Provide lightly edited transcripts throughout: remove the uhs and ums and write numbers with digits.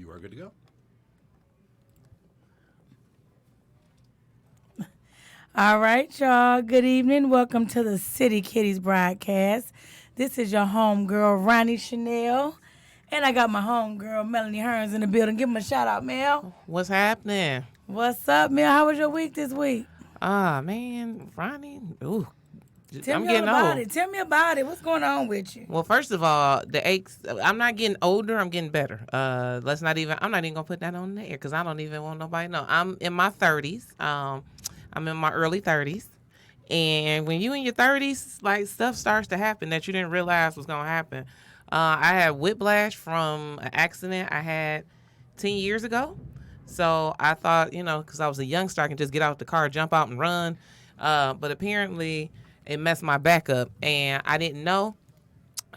You are good to go. All right, y'all. Good evening. Welcome to the City Kitties broadcast. This is your homegirl, Ronnie Chanel. And I got my homegirl, Melanie Hearns, in the building. Give them a shout out, Mel. What's happening? What's up, Mel? How was your week this week? Man, Ronnie. Ooh. Tell me all about it. Tell me about it. What's going on with you? Well, first of all, the aches. I'm not getting older. I'm getting better. I'm not even gonna put that on there because I don't even want nobody to know. I'm in my 30s. I'm in my early 30s, and when you in your 30s, like stuff starts to happen that you didn't realize was gonna happen. I had whiplash from an accident I had 10 years ago. So I thought, because I was a youngster, I can just get out the car, jump out and run. But apparently it messed my back up, and I didn't know.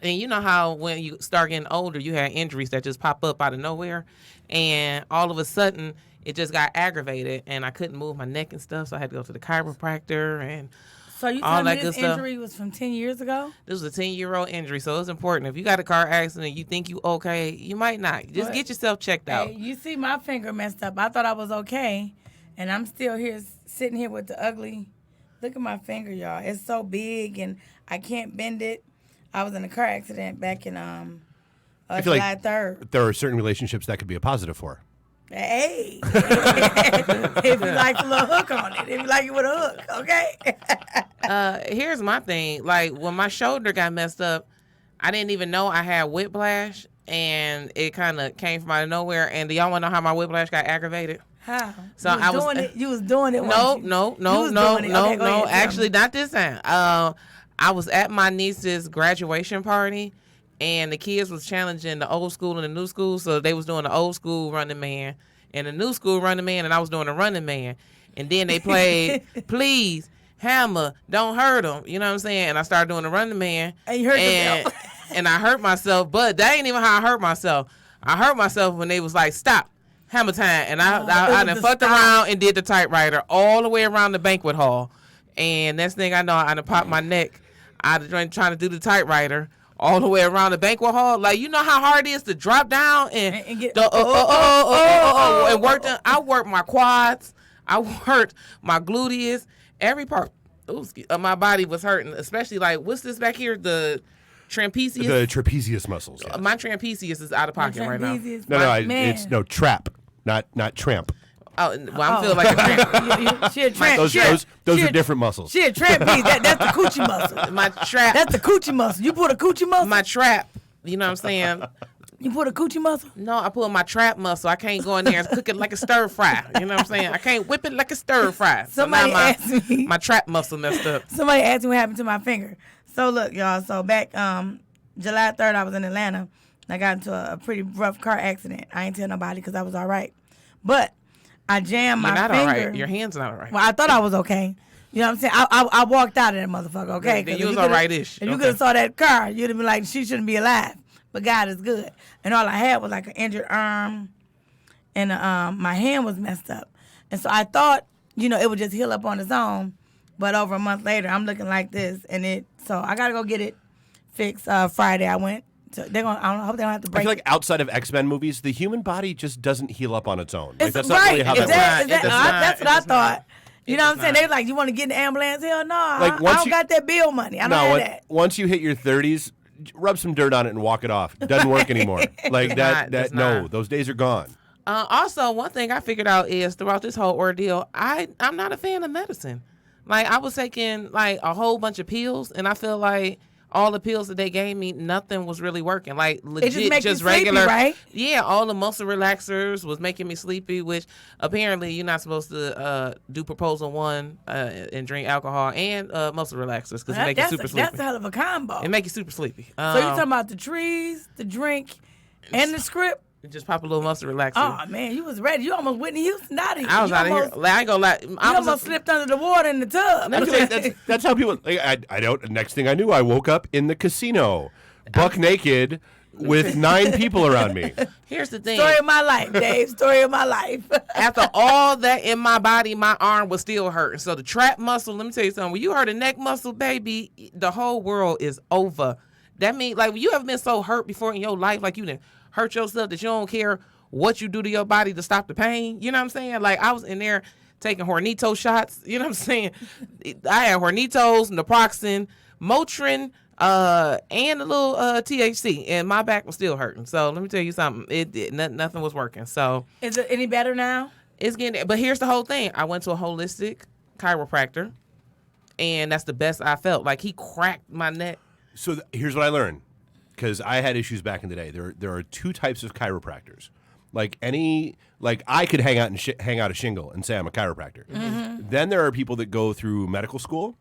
And you know how when you start getting older, you have injuries that just pop up out of nowhere. And all of a sudden, it just got aggravated, and I couldn't move my neck and stuff, so I had to go to the chiropractor and so you all told that me good this stuff. injury was from 10 years ago? This was a 10-year-old injury, so it's important. If you got a car accident, you think you okay, you might not. Just get yourself checked out. Hey, you see my finger messed up. I thought I was okay, and I'm still here, sitting here with the ugly. Look at my finger, y'all. It's so big, and I can't bend it. I was in a car accident back in July 3rd. There are certain relationships that could be a positive for. Hey, if you like a little hook on it, if you like it with a hook, okay? Here's my thing. Like, when my shoulder got messed up, I didn't even know I had whiplash, and it kind of came from out of nowhere. And do y'all want to know how my whiplash got aggravated? How? So you was doing it. No. Actually, not this time. I was at my niece's graduation party, and the kids was challenging the old school and the new school. So they was doing the old school Running Man and the new school Running Man, and I was doing the Running Man. And then they played, Please, Hammer, Don't Hurt Him. You know what I'm saying? And I started doing the Running Man. And you hurt yourself. And I hurt myself, but that ain't even how I hurt myself. I hurt myself when they was like, stop, hammer time. And I done fucked around and did the typewriter all the way around the banquet hall. And next thing I know, I done popped my neck. I done trying to do the typewriter all the way around the banquet hall. Like, you know how hard it is to drop down and get and work. I worked my quads. I worked my gluteus. Every part of my body was hurting, especially like, what's this back here? The trapezius. The trapezius muscles. Yes. My trapezius is out of pocket right now. It's trap, not tramp. Oh, well, I feel like a tramp. She a tramp. Those are different muscles. She a tramp piece. That's the coochie muscle. My trap. That's the coochie muscle. You put a coochie muscle? My trap. You know what I'm saying? You put a coochie muscle? No, I pull my trap muscle. I can't go in there and cook it like a stir fry. You know what I'm saying? I can't whip it like a stir fry. Somebody asked me. My trap muscle messed up. Somebody asked me what happened to my finger. So look, y'all. So back July 3rd, I was in Atlanta. And I got into a pretty rough car accident. I ain't tell nobody because I was all right. But I jammed my finger. All right. Your hand's not all right. Well, I thought I was okay. You know what I'm saying? I walked out of that motherfucker, okay? Then you was all right-ish. If you could have saw that car, you'd have been like, she shouldn't be alive. But God is good. And all I had was like an injured arm, and my hand was messed up. And so I thought, it would just heal up on its own. But over a month later, I'm looking like this. So I got to go get it fixed Friday. I went. So I hope they don't have to break. I feel like outside of X-Men movies, the human body just doesn't heal up on its own. That's not right. really how that works. That's what I thought. You know what I'm saying? They're like, you want to get in the ambulance? Hell no. I don't got that bill money. I don't have that. Once you hit your 30s, rub some dirt on it and walk it off. It doesn't work anymore. Like that. No, those days are gone. Also, one thing I figured out is throughout this whole ordeal, I'm not a fan of medicine. Like, I was taking like a whole bunch of pills, and I feel like all the pills that they gave me, nothing was really working. Like, legit, just regular. Sleepy, right? Yeah, all the muscle relaxers was making me sleepy, which apparently you're not supposed to do proposal 1 and drink alcohol and muscle relaxers because it make you super sleepy. That's a hell of a combo. It make you super sleepy. So you're talking about the trees, the drink, and the script? Just pop a little muscle relaxer. Oh, man, you was ready. You almost Whitney Houston out of here. I was out of here. I ain't gonna lie. You almost slipped under the water in the tub. That's how people. Like, I don't. Next thing I knew, I woke up in the casino, buck naked, with 9 people around me. Here's the thing. Story of my life, Dave. Story of my life. After all that in my body, my arm was still hurting. So the trap muscle. Let me tell you something. When you hurt a neck muscle, baby, the whole world is over. That means, like, you ever been so hurt before in your life, like you done hurt yourself that you don't care what you do to your body to stop the pain. You know what I'm saying? Like, I was in there taking Hornito shots. You know what I'm saying? I had Hornitos, naproxen, Motrin, and a little THC, and my back was still hurting. So let me tell you something. Nothing was working. So is it any better now? It's getting. But here's the whole thing. I went to a holistic chiropractor, and that's the best I felt. Like, he cracked my neck. So here's what I learned, because I had issues back in the day. There are two types of chiropractors. Like I could hang out a shingle and say I'm a chiropractor. Mm-hmm. Then there are people that go through medical school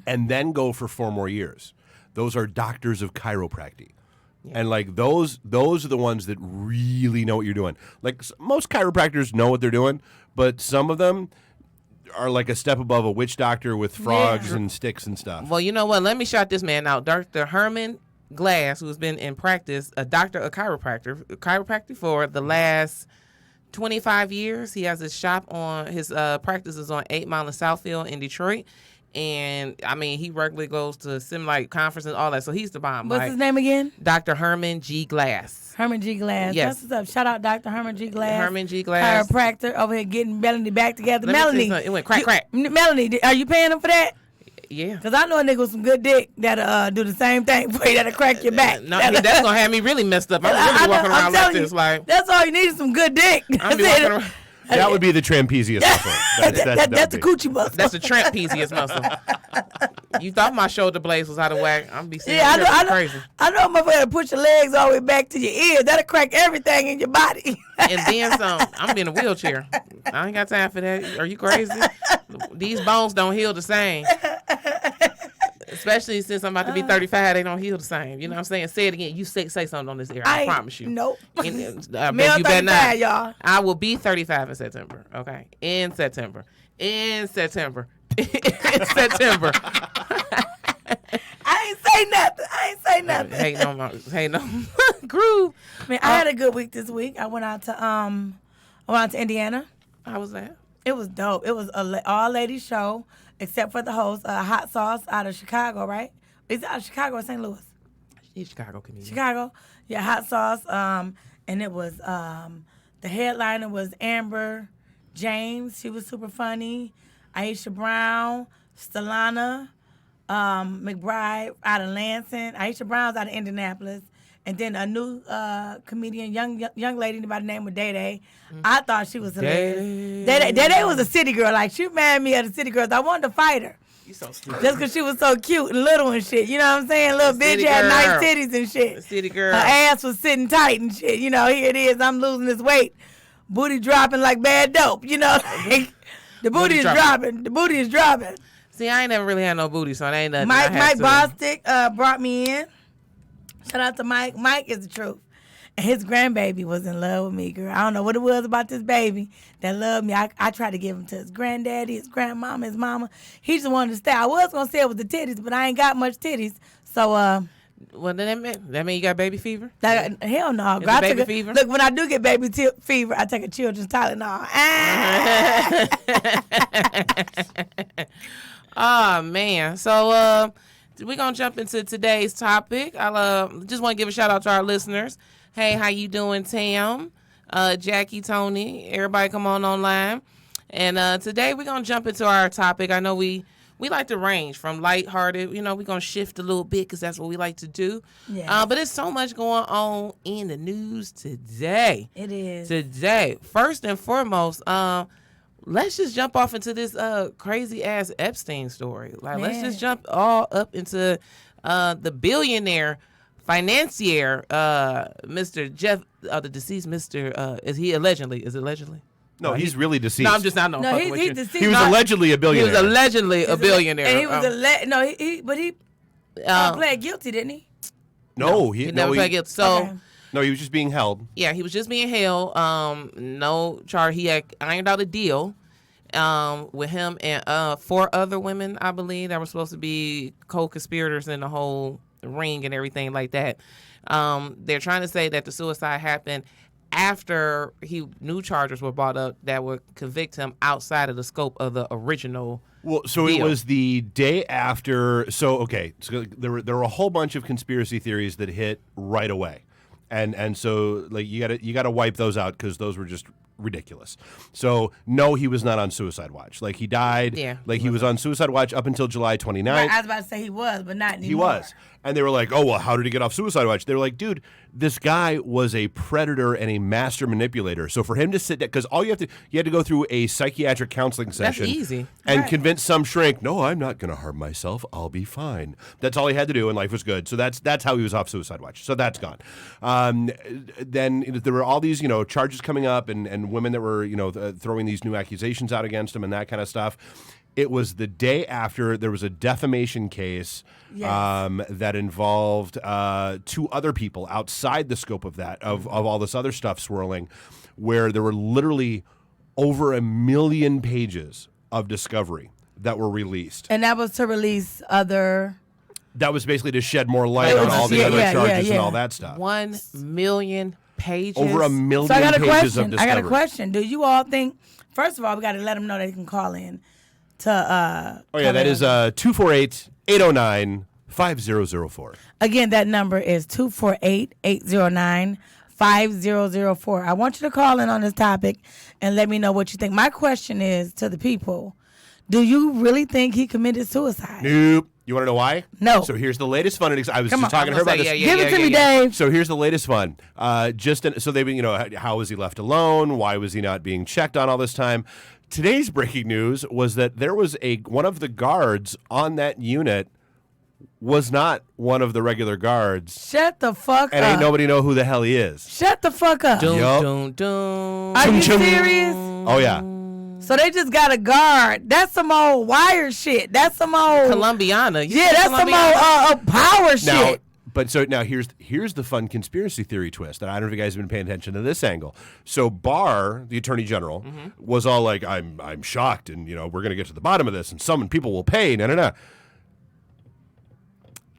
and then go for 4 more years. Those are doctors of chiropractic. Yeah. And like those are the ones that really know what you're doing. Like most chiropractors know what they're doing, but some of them are like a step above a witch doctor with frogs and sticks and stuff. Well, you know what? Let me shout this man out. Dr. Herman Glass, who's been in practice, a doctor of chiropractic for the last 25 years. He has his shop on, his practice is on 8 Mile in Southfield in Detroit. And, I mean, he regularly goes to Sim-Like conferences and all that. So he's the bomb. What's his name again? Dr. Herman G. Glass. Herman G. Glass. Yes. That's what's up. Shout out Dr. Herman G. Glass. Herman G. Glass. Chiropractor over here getting Melanie back together. Melanie. It went crack. Melanie, are you paying him for that? Yeah. Because I know a nigga with some good dick that'll do the same thing for you, that'll crack your back. No, that's going to have me really messed up. I'm really walking around like this. Like, that's all you need is some good dick. I'm be walking around. That would be the trapezius muscle. That's the coochie muscle. That's the trapezius muscle. You thought my shoulder blades was out of whack. I'm be seeing crazy. I know motherfucker push your legs all the way back to your ears. That'll crack everything in your body. And then some. I'm in a wheelchair. I ain't got time for that. Are you crazy? These bones don't heal the same. Especially since I'm about to be 35, they don't heal the same. You know what I'm saying? Say it again. You say something on this air. I promise you. Nope. You better not. Y'all. I will be 35 in September. Okay, in September. In September. I ain't say nothing. Hey, no groove. Man, I had a good week this week. I went out to Indiana. How was that? It was dope. It was an all-ladies show, except for the host, Hot Sauce out of Chicago, right? Is it out of Chicago or St. Louis? He's Chicago comedian. Chicago. Yeah, Hot Sauce. And it was, the headliner was Amber James. She was super funny. Aisha Brown, Stellana McBride out of Lansing. Aisha Brown's out of Indianapolis. And then a new comedian, young lady by the name of Day Day. I thought she was hilarious. Day Day was a city girl. Like, she reminded me of the city girls. I wanted to fight her. You so stupid. Just because she was so cute and little and shit. You know what I'm saying? Little bitch had nice titties and shit. The city girl. Her ass was sitting tight and shit. You know, here it is. I'm losing this weight. Booty dropping like bad dope. You know, like, the booty is dropping. The booty is dropping. See, I ain't never really had no booty, so that ain't nothing. Mike Bostic brought me in. Shout out to Mike. Mike is the truth. And his grandbaby was in love with me, girl. I don't know what it was about this baby that loved me. I tried to give him to his granddaddy, his grandmama, his mama. He just wanted to stay. I was going to say it was the titties, but I ain't got much titties. So, well, then that mean you got baby fever? Hell no. Is it baby fever? Look, when I do get baby fever, I take a children's Tylenol. Oh, man. So, we're going to jump into today's topic. I just want to give a shout out to our listeners. Hey, how you doing, Tam? Jackie, Tony, everybody come on online. And today we're going to jump into our topic. I know we like to range from lighthearted. You know, we're going to shift a little bit because that's what we like to do. Yeah. But there's so much going on in the news today. It is. Today. First and foremost, let's just jump off into this crazy-ass Epstein story. Like, let's just jump all up into the billionaire financier, Mr. Jeff, the deceased Mr. Is it allegedly? No, he's really deceased. No, I'm just not No, he's deceased. He was allegedly a billionaire. He was allegedly a billionaire. And he was he pled guilty, didn't he? No, he never pled guilty. So. Okay. No, he was just being held. Yeah, he was just being held. No charge. He had ironed out a deal with him and 4 other women, I believe, that were supposed to be co-conspirators in the whole ring and everything like that. They're trying to say that the suicide happened after new charges were brought up that would convict him outside of the scope of the original. Well, so deal. It was the day after. So, okay, so there were a whole bunch of conspiracy theories that hit right away. and so like you gotta wipe those out because those were just ridiculous. So no, he was not on suicide watch. Like he died. Yeah, like he was on suicide watch up until July 29th. I was about to say he was, but not anymore. He was. And they were like, oh, well, how did he get off suicide watch? They were like, dude, this guy was a predator and a master manipulator. So for him to sit down, because all you had to go through a psychiatric counseling session. That's easy. And convince some shrink, no, I'm not going to harm myself. I'll be fine. That's all he had to do, and life was good. So that's how he was off suicide watch. So that's gone. Then there were all these, charges coming up and women that were, throwing these new accusations out against him and that kind of stuff. It was the day after there was a defamation case that involved 2 other people outside the scope of that, of all this other stuff swirling, where there were literally over 1 million pages of discovery that were released. And that was to release other... That was basically to shed more light on all the other charges and all that stuff. 1 million pages? Over 1 million so I got a pages question. of discovery. I got a question. Do you all think... First of all, we got to let them know they can call in to... that is 248-809-5004. Again, that number is 248-809-5004. I want you to call in on this topic and let me know what you think. My question is to the people, do you really think he committed suicide? Nope. You want to know why? No. So here's the latest fun. I was just talking to her about this. Give it to me, Dave. So here's the latest one. So they've been, how was he left alone? Why was he not being checked on all this time? Today's breaking news was that there was one of the guards on that unit was not one of the regular guards. Shut the fuck up. And ain't nobody know who the hell he is. Shut the fuck up. Are you serious? Oh, yeah. So they just got a guard. That's some old wire shit. That's some old... Columbiana. That's some old power shit. Now here's the fun conspiracy theory twist. And I don't know if you guys have been paying attention to this angle. So Barr, the Attorney General, was all like, I'm shocked, and we're gonna get to the bottom of this, and some people will pay. No.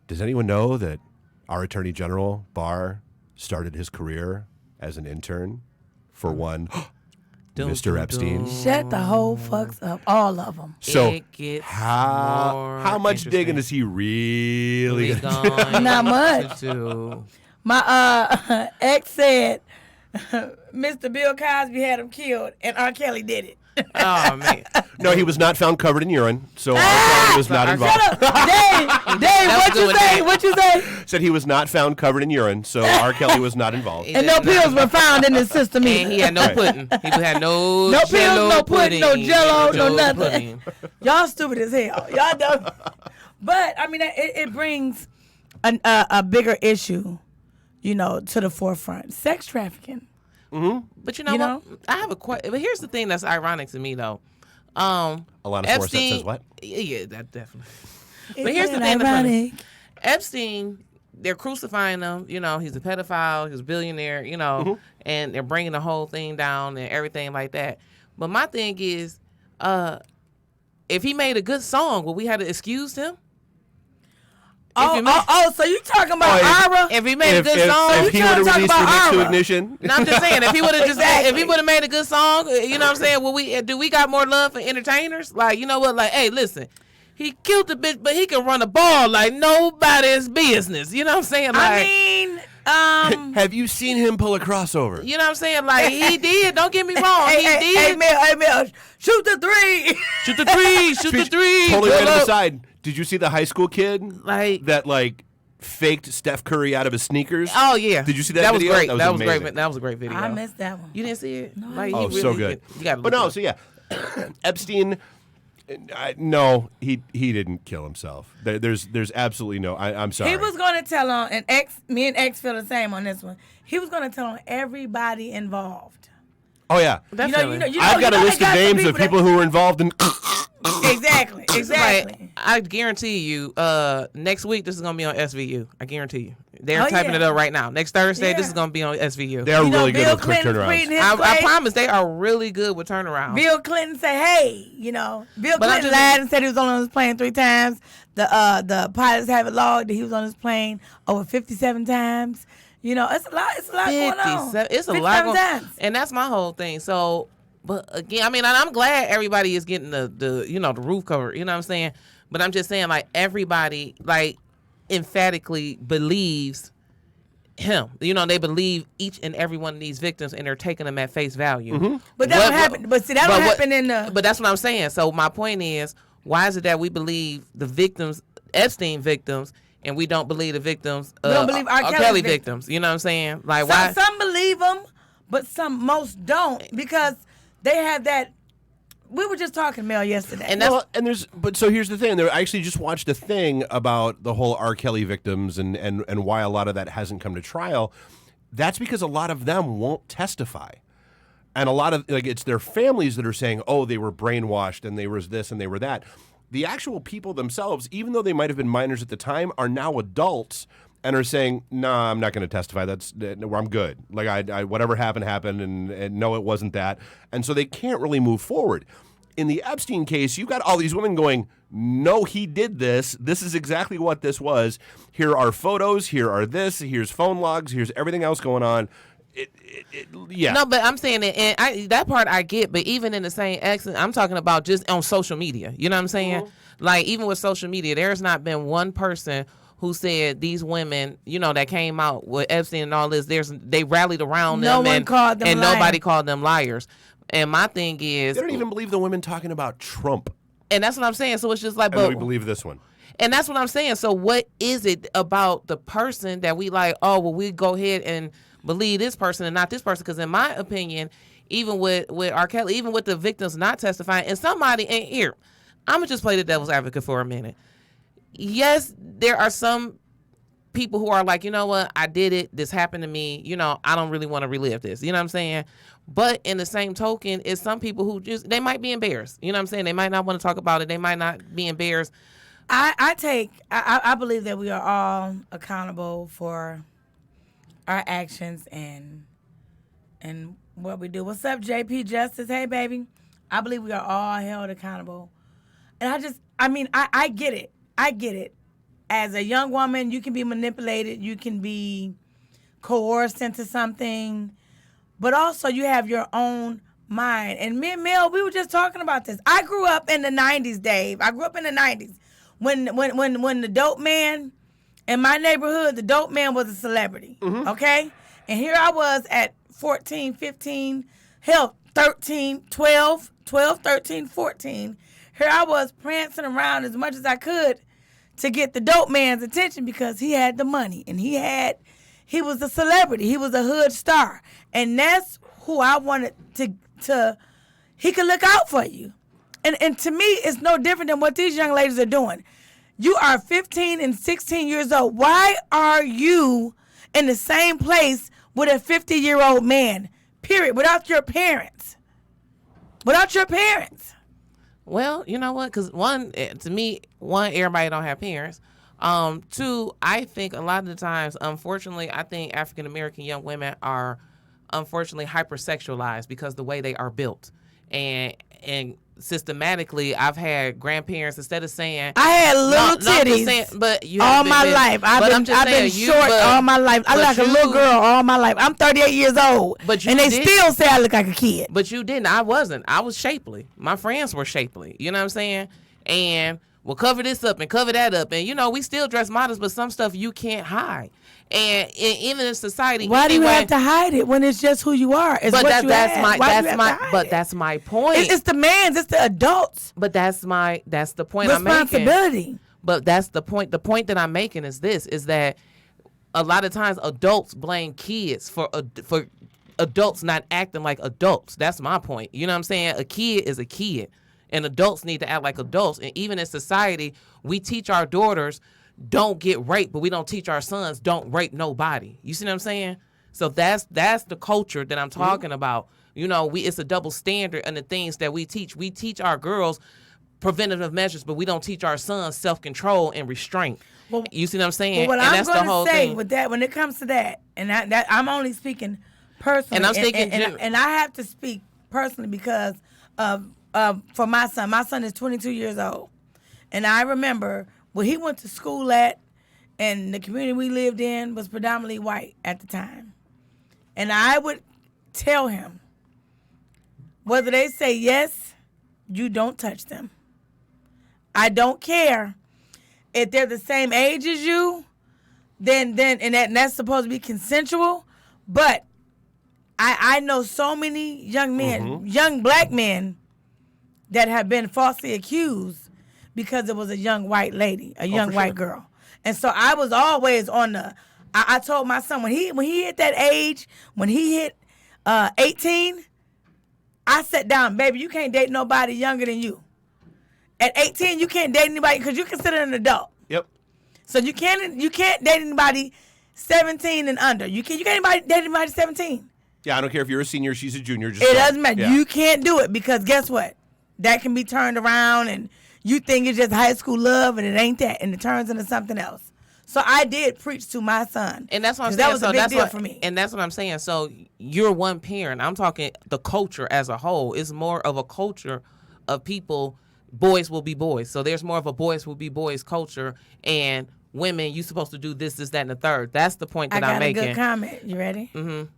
Does anyone know that our Attorney General, Barr, started his career as an intern for one Mr. Epstein? Shut the whole fucks up, all of them. So how much digging is he really gonna do? Not much. My ex said Mr. Bill Cosby had him killed and R. Kelly did it. Oh, man. No, he was not found covered in urine, so R. Kelly was not involved. Shut up. Dave, what you say? Said he was not found covered in urine, so R. Kelly was not involved. And no pills were found in his system either. And he had no pudding. He had no pills, no pudding, no Jello, no nothing. Y'all stupid as hell. Y'all dumb. But, I mean, it brings a bigger issue, to the forefront. Sex trafficking. Mm-hmm. But you know what? I have a question. But here's the thing that's ironic to me, though. Alanis Morissette says what? Yeah, that definitely. But here's the thing that's funny. Epstein, they're crucifying him. He's a pedophile. He's a billionaire. And they're bringing the whole thing down and everything like that. But my thing is, if he made a good song, would we have to excuse him? So you talking about Ira? If he made a good song, if he would have released Remix to Ignition. No, I'm just saying, if he would have if he would have made a good song, you know what I'm saying? Do we got more love for entertainers? Like, you know what? Like, hey, listen, he killed the bitch, but he can run a ball like nobody's business. You know what I'm saying? Like, have you seen him pull a crossover? You know what I'm saying? Like, he did. Don't get me wrong. He did. Hey, Mel, shoot the three. Shoot the three. Shoot the three. Totally random aside. Did you see the high school kid that faked Steph Curry out of his sneakers? Oh yeah. Did you see that video? Was great. That was great. That was a great video. I missed that one. You didn't see it? No. So good. You got to look. But no, so yeah, Epstein. No, he didn't kill himself. There's absolutely no. I'm sorry. He was going to tell on, and me and X feel the same on this one. He was going to tell on everybody involved. Oh yeah. I've got a list of names of people who were involved in. Exactly. Like, I guarantee you, next week this is gonna be on SVU. I guarantee you. They're typing it up right now. Next Thursday, this is gonna be on SVU. They are really good with quick turnarounds. I promise they are really good with turnarounds. Bill Clinton said, "Hey, Bill Clinton lied and said he was on his plane 3 times. The pilots have it logged that he was on his plane over 57 times. It's a lot. It's a lot going on. It's a lot going on, and that's my whole thing. So. But again, I mean, I'm glad everybody is getting the roof covered. You know what I'm saying? But I'm just saying, like, everybody, like, emphatically believes him. You know, they believe each and every one of these victims, and they're taking them at face value. Mm-hmm. But that don't happen. But see, that don't happen in the. But that's what I'm saying. So my point is, why is it that we believe the victims, Epstein victims, and we don't believe the victims, we don't believe R. Kelly victims? You know what I'm saying? Like why? Some believe them, but most don't, because they have that. We were just talking, Mel, yesterday. So here's the thing. I actually just watched a thing about the whole R. Kelly victims and why a lot of that hasn't come to trial. That's because a lot of them won't testify. And a lot of, it's their families that are saying, oh, they were brainwashed and they were this and they were that. The actual people themselves, even though they might have been minors at the time, are now adults and are saying, nah, I'm not going to testify. I'm good. I whatever happened, and no, it wasn't that. And so they can't really move forward. In the Epstein case, you got all these women going, no, he did this. This is exactly what this was. Here are photos. Here are this. Here's phone logs. Here's everything else going on. Yeah. No, but I'm saying that, and that part I get, but even in the same accent, I'm talking about just on social media. You know what I'm saying? Mm-hmm. Like, even with social media, there's not been one person who said these women, you know, that came out with Epstein and all this, they rallied around them. No one called them and liars. Nobody called them liars. And my thing is, they don't even believe the women talking about Trump. And that's what I'm saying. So it's just like, but we believe this one. And that's what I'm saying. So what is it about the person that we like, oh, well, we go ahead and believe this person and not this person? Because in my opinion, even with R. Kelly, even with the victims not testifying, and somebody, and here, I'm going to just play the devil's advocate for a minute. Yes, there are some people who are like, you know what, I did it, this happened to me, you know, I don't really want to relive this, you know what I'm saying? But in the same token, it's some people who just, they might be embarrassed, you know what I'm saying? They might not want to talk about it, they might not be embarrassed. I believe that we are all accountable for our actions and what we do. What's up, JP Justice? Hey, baby. I believe we are all held accountable. And I get it. I get it. As a young woman, you can be manipulated. You can be coerced into something. But also, you have your own mind. And me and Mel, we were just talking about this. I grew up in the 90s, Dave. I grew up in the 90s. When the dope man, in my neighborhood, the dope man was a celebrity. Mm-hmm. Okay? And here I was at 14, 15, hell, 13, 12, 13, 14. Here I was prancing around as much as I could to get the dope man's attention because he had the money and he was a celebrity. He was a hood star. And that's who I wanted to he could look out for you. And to me, it's no different than what these young ladies are doing. You are 15 and 16 years old. Why are you in the same place with a 50-year-old man, period, without your parents? Without your parents. Well, you know what? Because to me, everybody don't have parents. Two, I think a lot of the times, unfortunately, I think African-American young women are unfortunately hypersexualized because the way they are built. And systematically, I've had grandparents, instead of saying I had little titties, saying, but you all my life. I've been short all my life. I like a little girl all my life. I'm 38 years old, and they still say I look like a kid. But you didn't. I wasn't. I was shapely. My friends were shapely. You know what I'm saying? And we'll cover this up and cover that up, and you know we still dress modest, but some stuff you can't hide. And even in society, why do you have to hide it when it's just who you are? It's but what that's my point. It's the man's, it's the adults. But that's the point I'm making. Responsibility. But that's the point. The point that I'm making is this: is that a lot of times adults blame kids for adults not acting like adults. That's my point. You know what I'm saying? A kid is a kid, and adults need to act like adults. And even in society, we teach our daughters, don't get raped, but we don't teach our sons, don't rape nobody. You see what I'm saying? So that's the culture that I'm talking about. You know, it's a double standard in the things that we teach. We teach our girls preventative measures, but we don't teach our sons self-control and restraint. Well, you see what I'm saying? Well, what I'm going to say with that, when it comes to that, and that I'm only speaking personally, and I'm speaking, and I have to speak personally because for my son. My son is 22 years old, and I remember where he went to school at, and the community we lived in was predominantly white at the time. And I would tell him, whether they say yes, you don't touch them. I don't care if they're the same age as you. then that's supposed to be consensual. But I know so many young men, young black men, that have been falsely accused because it was a young white lady, a young white girl. And so I was always on the. I told my son when he hit that age, when he hit 18, I sat down, baby, you can't date nobody younger than you. At 18, you can't date anybody because you're considered an adult. Yep. So you can't date anybody 17 and under. You can't date anybody 17. Yeah, I don't care if you're a senior, she's a junior. Just it doesn't matter. Yeah. You can't do it because guess what? That can be turned around and you think it's just high school love and it ain't that, and it turns into something else. So I did preach to my son. And that's what I'm saying. That was a big deal for me. And that's what I'm saying. So you're one parent. I'm talking the culture as a whole. It's more of a culture of people, boys will be boys. So there's more of a boys will be boys culture. And women, you're supposed to do this, that, and the third. That's the point that I'm making. I got a good comment. You ready? Mm-hmm.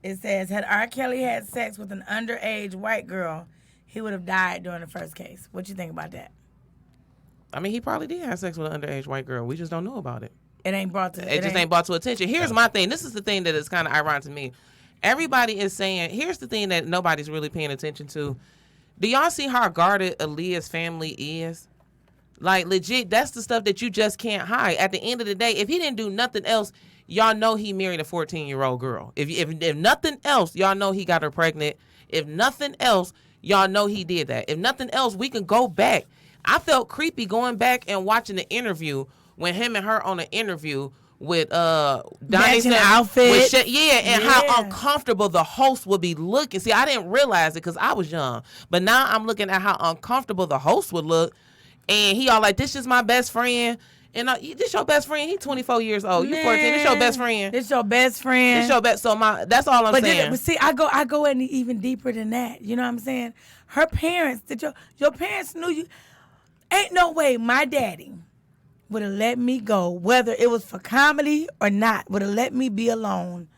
It says, had R. Kelly had sex with an underage white girl, he would have died during the first case. What you think about that? I mean, he probably did have sex with an underage white girl. We just don't know about it. It ain't brought to. It just ain't brought to attention. Here's my thing. This is the thing that is kind of ironic to me. Everybody is saying, here's the thing that nobody's really paying attention to. Do y'all see how guarded Aaliyah's family is? Like, legit, that's the stuff that you just can't hide. At the end of the day, if he didn't do nothing else, y'all know he married a 14-year-old girl. If nothing else, y'all know he got her pregnant. If nothing else, y'all know he did that. If nothing else, we can go back. I felt creepy going back and watching the interview when him and her on an interview with Donnie's outfit. How uncomfortable the host would be looking. See, I didn't realize it because I was young, but now I'm looking at how uncomfortable the host would look, and he all like, "This is my best friend." And this your best friend? He 24 years old. You 14. This your best friend. This your best friend. This your best. So that's all I'm saying. But see, I go in even deeper than that. You know what I'm saying? Her parents, your parents knew you. Ain't no way my daddy would have let me go, whether it was for comedy or not, would have let me be alone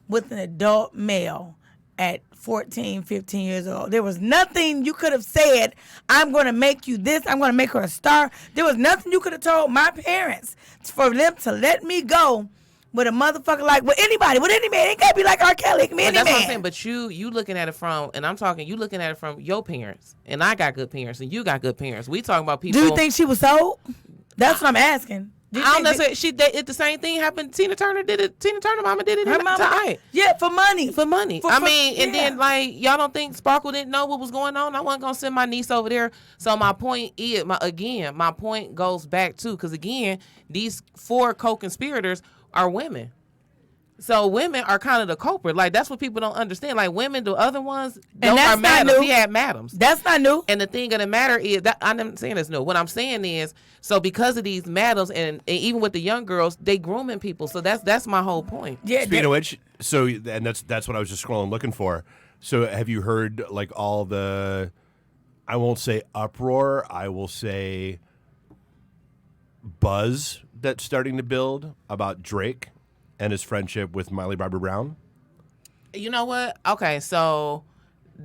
with an adult male at 14, 15 years old. There was nothing you could have said, I'm going to make you this, I'm going to make her a star. There was nothing you could have told my parents for them to let me go with a motherfucker like, with anybody, with any man. It can't be like R. Kelly. It can be any man. That's what I'm saying. But you looking at it from, and I'm talking, you looking at it from your parents. And I got good parents, and you got good parents. We talking about people. Do you think she was sold? That's what I'm asking. I don't necessarily. The same thing happened. Tina Turner did it. Tina Turner mama did it. Her mama, yeah, for money. For money. Then like y'all don't think Sparkle didn't know what was going on? I wasn't gonna send my niece over there. So my point is, my point goes back to, because again, these 4 co-conspirators are women. So women are kind of the culprit. Like, that's what people don't understand. Like, women, the other ones, those are madams. He had madams. That's not new. And the thing of the matter is, that I'm not saying it's new. What I'm saying is, so because of these madams, and even with the young girls, they grooming people. So that's my whole point. Yeah. Speaking of which, and that's what I was just scrolling looking for. So have you heard like all the, I won't say uproar, I will say buzz that's starting to build about Drake and his friendship with Miley Bobby Brown? You know what? Okay, so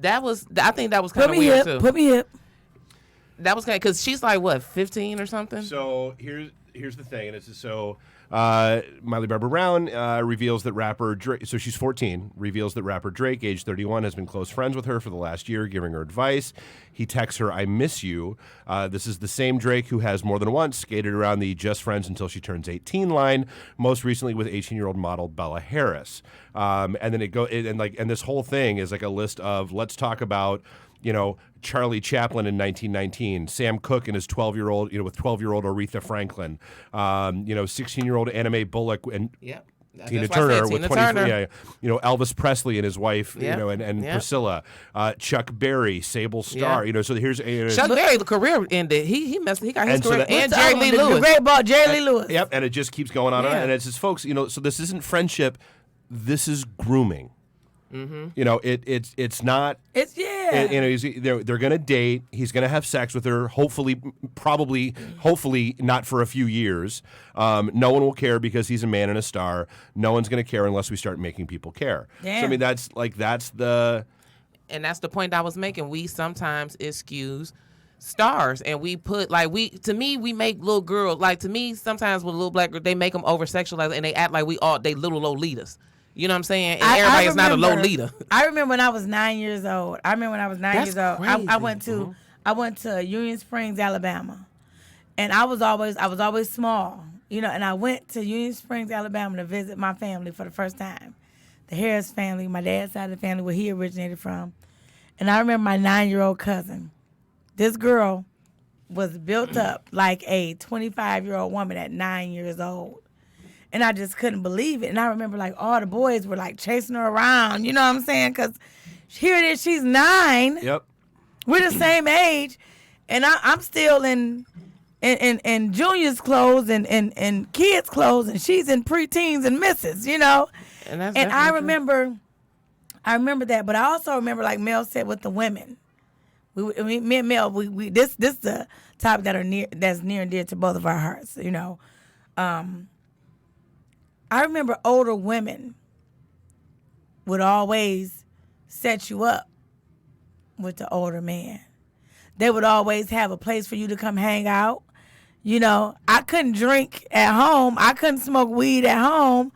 I think that was kind of weird too. Put me hip. That was kind of, because she's like, what, 15 or something? So here's the thing, and it's so Miley Bobby Brown reveals that rapper Drake, so she's 14, reveals that rapper Drake, age 31, has been close friends with her for the last year, giving her advice. He texts her, "I miss you." This is the same Drake who has more than once skated around the "just friends until she turns 18" line, most recently with 18-year-old model Bella Harris. And then and this whole thing is like a list of, let's talk about, Charlie Chaplin in 1919, Sam Cooke and his 12-year-old, with 12-year-old Aretha Franklin, 16-year-old Anime Bullock and Tina Turner with 24, Elvis Presley and his wife, and Priscilla, Chuck Berry, Sable Starr, so here's Chuck Berry, the career ended. He got his career, and Jerry Lee Lewis, the great ball, Jerry Lee Lewis. Yep, and it just keeps going on, and it's just folks, so this isn't friendship, this is grooming. Mm-hmm. It's not. It's they're gonna date. He's gonna have sex with her. Hopefully not for a few years. No one will care because he's a man and a star. No one's gonna care unless we start making people care. Damn. So I mean, that's the. And that's the point I was making. We sometimes excuse stars, and we put we make little girls to me sometimes with little black girls they make them over sexualized and they act like they little Lolitas. You know what I'm saying? And everybody is not a Lolita. I remember when I was 9 years old. That's crazy. I went to Union Springs, Alabama, and I was always small, you know. And I went to Union Springs, Alabama, to visit my family for the first time, the Harris family, my dad's side of the family, where he originated from. And I remember my 9-year-old cousin. This girl was built up like a 25-year-old woman at 9 years old. And I just couldn't believe it. And I remember all the boys were chasing her around, you know what I'm saying? Because here it is, she's 9. Yep. We're the same age. And I'm still in junior's clothes and kids' clothes, and she's in preteens and misses, you know? And I remember that, but I also remember, like Mel said, with the women. Me and Mel, this is a topic that's near and dear to both of our hearts, you know. I remember older women would always set you up with the older man. They would always have a place for you to come hang out. You know, I couldn't drink at home. I couldn't smoke weed at home.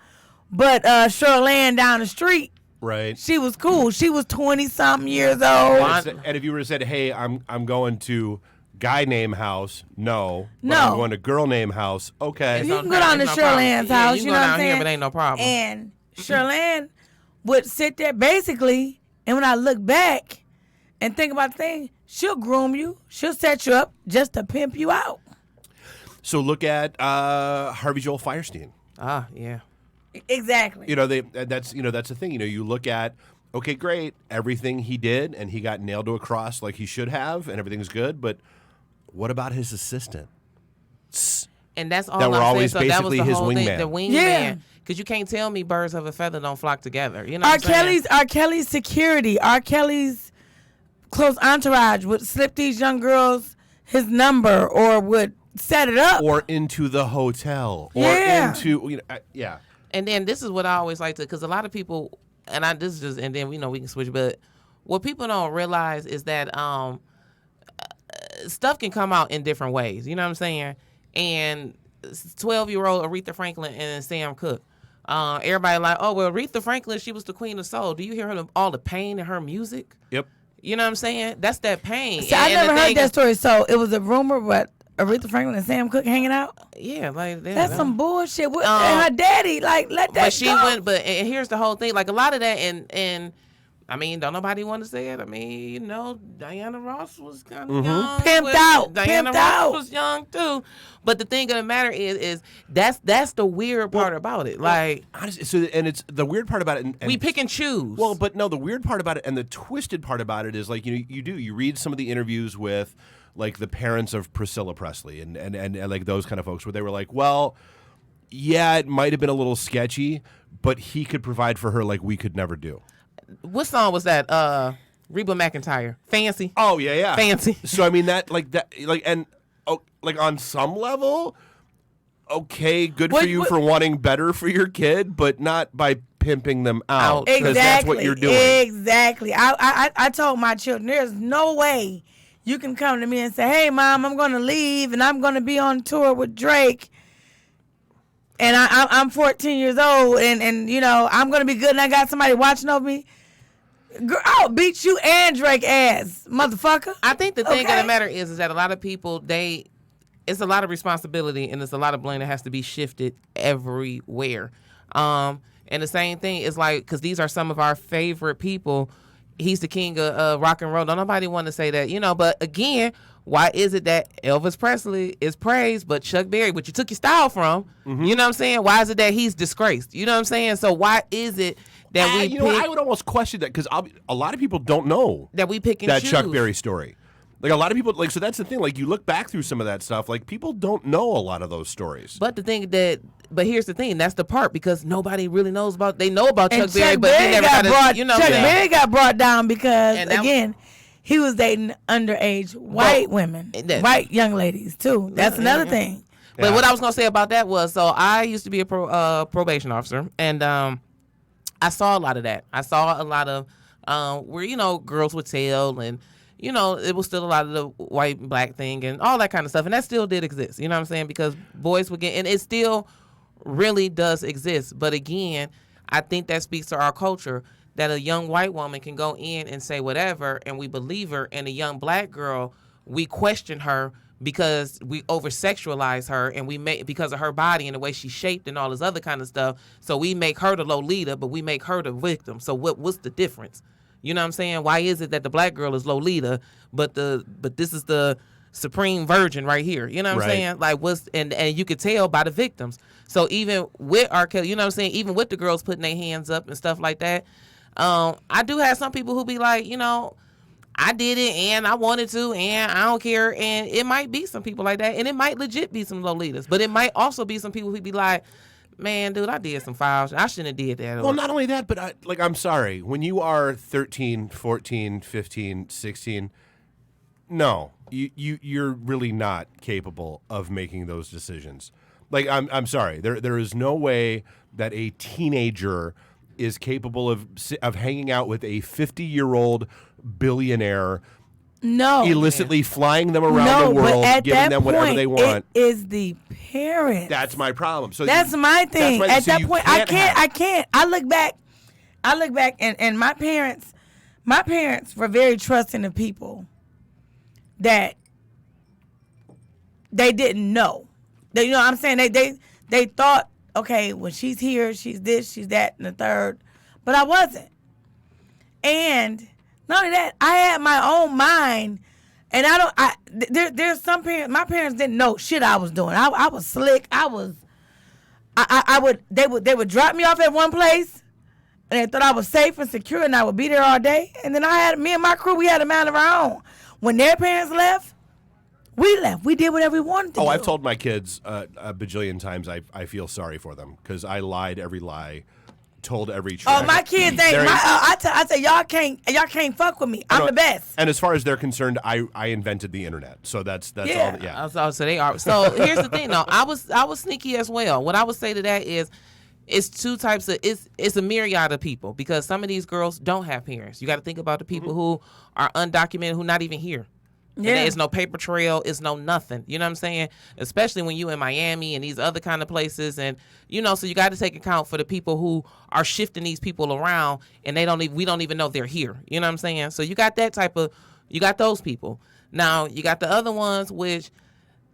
But Shirley down the street, right? She was cool. She was 20-something years old. And if you were to say, "Hey, I'm going to guy name house," no, no, I'm going to girl name house. Okay, you can go down to Shirley's house. You know go what I'm down saying? here, but ain't no problem. And Shirley would sit there basically, and when I look back and think about the thing, she'll groom you. She'll set you up just to pimp you out. So look at Harvey Joel Firestein. Ah, yeah. Exactly. You know, that's the thing. You know, you look at, okay, great, everything he did, and he got nailed to a cross like he should have, and everything's good. But what about his assistant? And that's all that were I'm always saying. So basically that was the his whole wingman. thing, the wingman. Yeah. Because you can't tell me birds of a feather don't flock together. You know what R. Kelly's security, R. Kelly's close entourage would slip these young girls his number or would set it up. Or into the hotel. Or into, yeah. And then this is what I always like to, because a lot of people, and then we can switch, but what people don't realize is that stuff can come out in different ways. You know what I'm saying? And 12-year-old Aretha Franklin and Sam Cooke. Everybody like, oh, well, Aretha Franklin, she was the queen of soul. Do you hear all the pain in her music? Yep. You know what I'm saying? That's that pain. See, I never heard that story. So it was a rumor, but Aretha Franklin and Sam Cooke hanging out? Yeah, that's some bullshit. And her daddy, let that but she go. went. And here's the whole thing. Like a lot of that, and I mean, don't nobody want to say it. I mean, Diana Ross was kind of young. Pimped out. Diana Ross was young too. But the thing of the matter is that's the weird part about it. Like, honestly, and it's the weird part about it. And we pick and choose. Well, but no, the weird part about it and the twisted part about it is you read some of the interviews with like the parents of Priscilla Presley and like those kind of folks where they were like, well, yeah, it might have been a little sketchy, but he could provide for her like we could never do. What song was that? Reba McEntire. Fancy. Oh, yeah. Fancy. So I mean on some level, okay, good for you for wanting better for your kid, but not by pimping them out. Exactly. That's what you're doing. Exactly. I told my children, there's no way you can come to me and say, hey, Mom, I'm going to leave and I'm going to be on tour with Drake. And I'm 14 years old and I'm going to be good and I got somebody watching over me. Girl, I'll beat you and Drake ass, motherfucker. I think the thing of the matter is that a lot of people, it's a lot of responsibility and it's a lot of blame that has to be shifted everywhere. And the same thing is like, because these are some of our favorite people. He's the king of rock and roll. Don't nobody want to say that, but again, why is it that Elvis Presley is praised, but Chuck Berry, which you took your style from, you know what I'm saying? Why is it that he's disgraced? You know what I'm saying? So why is it that I would almost question that because a lot of people don't know that we pick and that choose. Chuck Berry story. Like a lot of people, so that's the thing. Like you look back through some of that stuff, like people don't know a lot of those stories. But here's the thing. That's the part because nobody really knows about. They know about Chuck Berry, but he never got brought. Chuck Berry got brought down because again, he was dating underage white women, white young ladies too. That's another thing. But what I was gonna say about that was, so I used to be a probation officer, and I saw a lot of that. I saw a lot of where girls would tell and it was still a lot of the white and black thing and all that kind of stuff. And that still did exist. You know what I'm saying? Because boys would get, and it still really does exist. But again, I think that speaks to our culture that a young white woman can go in and say whatever and we believe her, and a young black girl, we question her because we over-sexualize her, and we make, because of her body and the way she's shaped and all this other kind of stuff, so we make her the Lolita, but we make her the victim. So what's the difference? You know what I'm saying? Why is it that the black girl is Lolita, but this is the supreme virgin right here? You know what I'm saying? Like, and you could tell by the victims. So even with R. Kelly, you know what I'm saying? Even with the girls putting their hands up and stuff like that, I do have some people who be like, I did it and I wanted to and I don't care. And it might be some people like that, and it might legit be some Lolitas, but it might also be some people who be like, man, dude, I did some fouls. I shouldn't have did that. Well, not only that, but I'm sorry. When you are 13, 14, 15, 16, no, you're really not capable of making those decisions. Like, I'm sorry. There is no way that a teenager is capable of hanging out with a 50-year-old billionaire, illicitly flying them around the world, giving them whatever they want. It is the parents. That's my problem. So that's my thing. At that point, I can't. I look back, and my parents were very trusting of people that they didn't know. You know what I'm saying? They thought, okay, when she's here, she's this, she's that, and the third. But I wasn't. And not only that, I had my own mind, and there's some parents, my parents didn't know shit I was doing. I was slick. They would drop me off at one place, and they thought I was safe and secure, and I would be there all day. And then me and my crew, we had a mind of our own. When their parents left, we left. We did whatever we wanted to do. I've told my kids a bajillion times I feel sorry for them because I lied every lie, told every truth. Oh, my kids ain't. I say y'all can't fuck with me. I'm the best. And as far as they're concerned, I invented the internet. So that's all. Yeah. So they are. So here's the thing, though. I was sneaky as well. What I would say to that is, it's two types of. It's a myriad of people, because some of these girls don't have parents. You got to think about the people who are undocumented, who not even here. Yeah. There's no paper trail. It's no nothing. You know what I'm saying? Especially when you in Miami and these other kind of places. And, so you got to take account for the people who are shifting these people around, and we don't even know they're here. You know what I'm saying? So you got you got those people. Now, you got the other ones, which,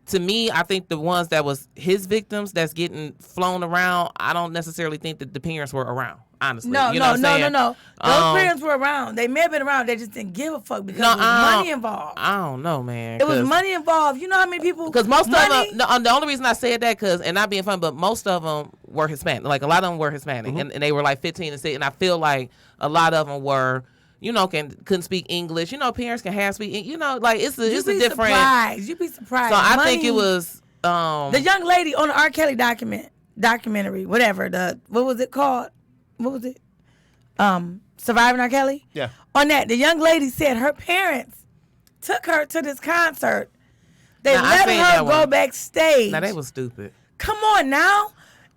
to me, I think the ones that was his victims that's getting flown around, I don't necessarily think that the parents were around. Honestly, no. Those parents were around. They may have been around. They just didn't give a fuck because there was money involved. I don't know, man. It was money involved. You know how many people? Because most of them. The only reason I said that, and not being funny, but most of them were Hispanic. Like, a lot of them were Hispanic, and they were like 15 and 16. And I feel like a lot of them were, couldn't speak English. Parents can half speak. It's a different. Surprised. You'd be surprised. So I think it was the young lady on the R. Kelly documentary, whatever. What was it called? What was it? Surviving R. Kelly? Yeah. On that, the young lady said her parents took her to this concert. They let her go backstage. Now, they was stupid. Come on now.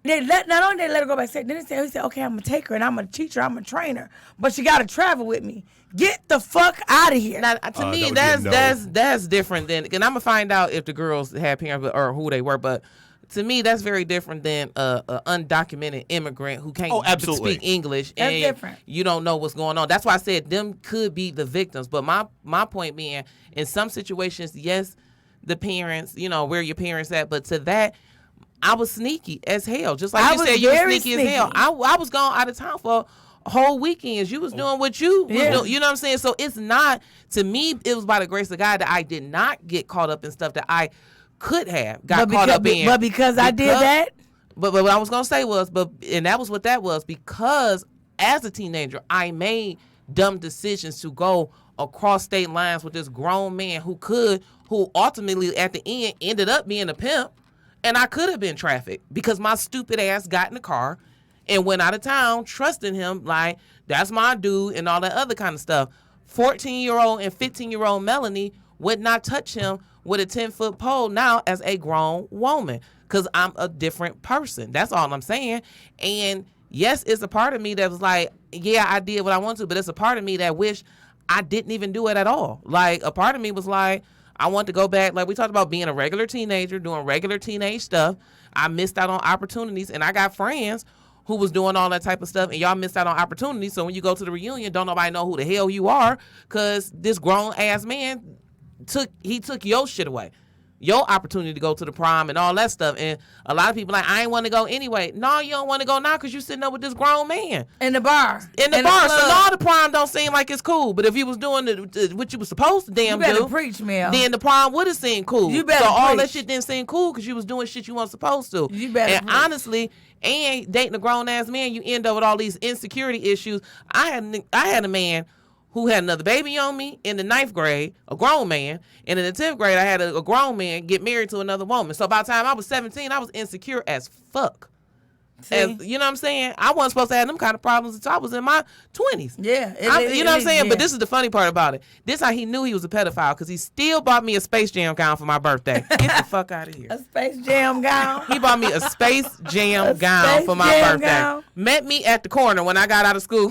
Not only they let her go backstage, then he said, okay, I'm going to take her and I'm going to teach her, I'm going to train her. But she got to travel with me. Get the fuck out of here. Now, to me, that's different than, and I'm going to find out if the girls had parents or who they were, but to me, that's very different than an undocumented immigrant who can't speak English. That's different. You don't know what's going on. That's why I said them could be the victims. But my point being, in some situations, yes, the parents, where your parents at. But to that, I was sneaky as hell. Just like you said, you were sneaky as hell. I was gone out of town for whole weekends. You was doing what you was doing. You know what I'm saying? So it's not, to me, it was by the grace of God that I did not get caught up in stuff that I could have got caught up in. But because I did that? But what I was going to say was, and that was what that was, because as a teenager, I made dumb decisions to go across state lines with this grown man who ultimately at the end ended up being a pimp, and I could have been trafficked because my stupid ass got in the car and went out of town trusting him like, that's my dude and all that other kind of stuff. 14-year-old and 15-year-old Melanie would not touch him with a 10-foot pole now as a grown woman, because I'm a different person. That's all I'm saying. And yes, it's a part of me that was like, yeah, I did what I wanted to, but it's a part of me that wish I didn't even do it at all. Like, a part of me was like, I want to go back. Like, we talked about being a regular teenager, doing regular teenage stuff. I missed out on opportunities, and I got friends who was doing all that type of stuff, and y'all missed out on opportunities. So when you go to the reunion, don't nobody know who the hell you are, because this grown-ass man took your shit away. Your opportunity to go to the prom and all that stuff. And a lot of people like, I ain't want to go anyway. No, you don't want to go now because you sitting up with this grown man. In the bar. In the bar. So now the prom don't seem like it's cool. But if you was doing what you was supposed to damn you better do, preach, Mel. then the prom would have seemed cool. You better so all preach. that shit didn't seem cool because you was doing shit you weren't supposed to. You better And preach. honestly, and dating a grown-ass man, you end up with all these insecurity issues. I had a man who had another baby on me in the 9th grade, a grown man. And in the 10th grade, I had a grown man get married to another woman. So by the time I was 17, I was insecure as fuck. You know what I'm saying? I wasn't supposed to have them kind of problems until I was in my 20s. Yeah. You know what I'm saying? Yeah. But this is the funny part about it. This how he knew he was a pedophile, because he still bought me a Space Jam gown for my birthday. Get the fuck out of here. A Space Jam gown. He bought me a Space Jam gown Space for my Jam birthday. gown. Met me at the corner when I got out of school.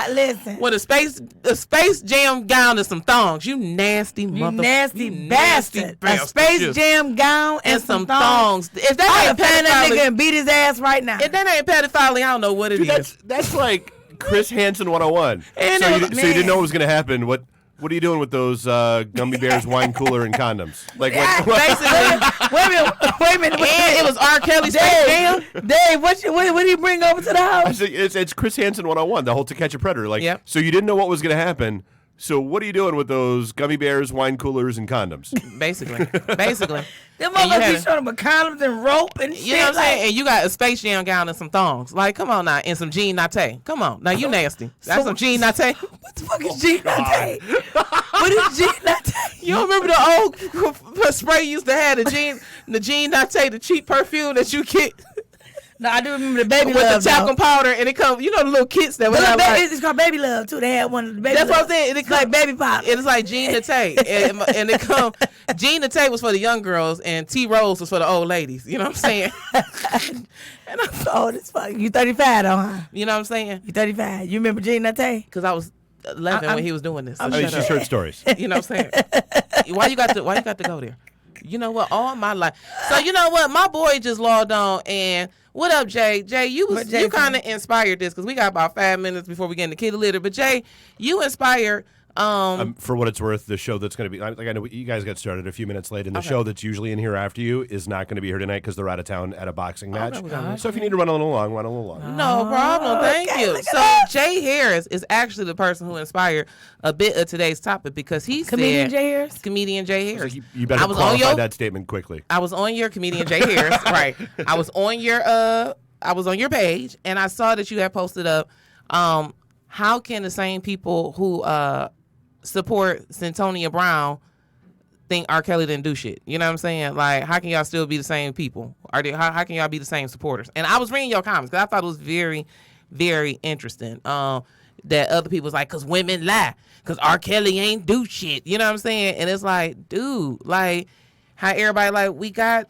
Listen. With a Space Jam gown and some thongs. You nasty mother. Nasty bastard. A you. Space Jam gown and some thongs. If I that would ain't find that nigga pedophilia, and beat his ass right now. if that ain't pedophilia, I don't know what it is. That's like Chris Hansen 101. And so, it you, was- so you didn't man. know what was going to happen. What are you doing with those gummy bears, wine cooler, and condoms? Like, what? Wait a minute. And it was R. Kelly's Space Jam. Dave, what did he bring over to the I house? said, it's Chris Hansen 101, the whole To Catch a Predator. Like, Yep. so you didn't know what was going to happen. So what are you doing with those gummy bears, wine coolers, and condoms? Basically. Them And you motherfuckers had be a- showing them with condoms and rope and shit. You know what I'm saying? like, And you got a Space Jam gown and some thongs. Like, come on now. And some Jean Nate. Come on. Now, you nasty. That's some Jean Nate. what the fuck is Jean Nate? What is Jean Nate? You don't remember the old spray you used to have, the Jean Nate, the cheap perfume that you get No, I do remember the baby with love. the talcum powder, and it comes, you know, the little kits that we But have. Like, it's called baby love too. They had one of the baby. that's what I'm love. saying. It's like baby pop. It's like Jean Nate, and it come. Jean Nate was for the young girls, and T Rose was for the old ladies. You know what I'm saying? And Oh, this fuck. You 35 though, huh? you know what I'm saying? You 35. You remember Jean Nate? Because I was 11 when he was doing this. So I mean, shut she's up. heard stories. You know what I'm saying? Why you got to go there? You know what? All my life. So you know what? My boy just logged on, and what up, Jay? Jay, you kind of inspired this, because we got about 5 minutes before we get into Kitty Litter. But Jay, you inspired. For what it's worth, the show that's going to be, like, I know you guys got started a few minutes late, and the show that's usually in here after you is not going to be here tonight because they're out of town at a boxing match. So if you need to run a little long, run a little long. No problem. Thank okay, you. look at So that. Jay Harris is actually the person who inspired a bit of today's topic, because he Comedian said, Jay Harris? Comedian Jay Harris. You better qualify that statement quickly. I was on your Comedian Jay Harris, right? I was on your page, and I saw that you had posted up. How can the same people who support Centonia Brown think R. Kelly didn't do shit? You know what I'm saying? Like, how can y'all still be the same people? How can y'all be the same supporters? And I was reading your comments because I thought it was very, very interesting. That other people was like, because women lie, because R. Kelly ain't do shit. You know what I'm saying? And it's like, dude, like, how everybody like,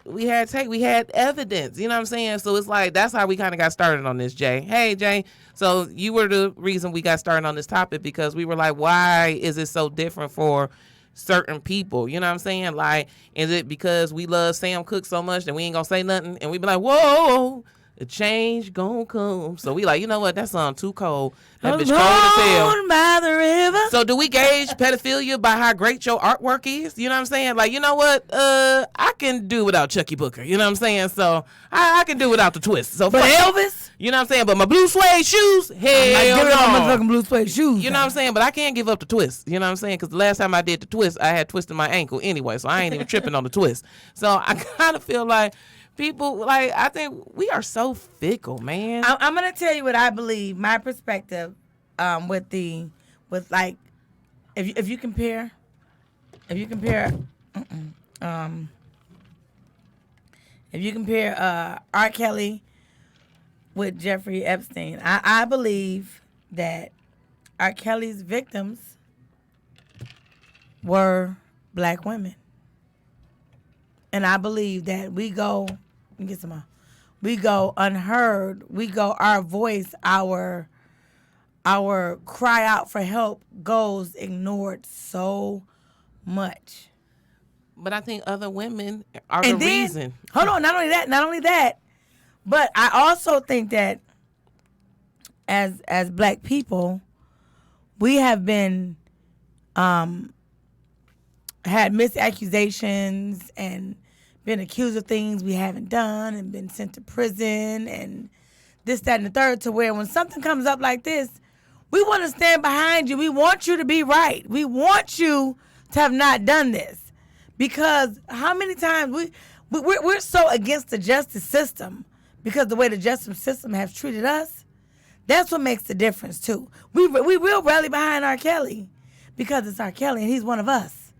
we had evidence. You know what I'm saying? So it's like, that's how we kind of got started on this, Jay. Hey, Jay. So you were the reason we got started on this topic, because we were like, why is it so different for certain people? You know what I'm saying? Like, is it because we love Sam Cooke so much that we ain't gonna say nothing? And we be like, whoa, the change gonna come. So we like, you know what? That song too cold. That bitch cold as hell. Alone by the river. So do we gauge pedophilia by how great your artwork is? You know what I'm saying? Like, you know what? I can do without Chucky Booker. You know what I'm saying? So I can do without the twist. So But fuck. Elvis? You know what I'm saying? But my blue suede shoes, I hell give it all no. motherfucking blue suede shoes. You know what I'm saying? But I can't give up the twist. You know what I'm saying? Because the last time I did the twist, I had twisted my ankle anyway. So I ain't even tripping on the twist. So I kind of feel like people, like, I think we are so fickle, man. I'm gonna tell you what I believe. My perspective, with like, if you compare R. Kelly with Jeffrey Epstein, I believe that R. Kelly's victims were black women, and I believe that we go unheard. We go, our voice, our our cry out for help goes ignored so much. But I think other women are the reason. Hold on, not only that, but I also think that as black people, we have been had misaccusations and been accused of things we haven't done and been sent to prison and this, that, and the third, to where when something comes up like this, we want to stand behind you. We want you to be right. We want you to have not done this. Because how many times we're so against the justice system because the way the justice system has treated us, that's what makes the difference too. We will rally behind R. Kelly because it's R. Kelly and he's one of us.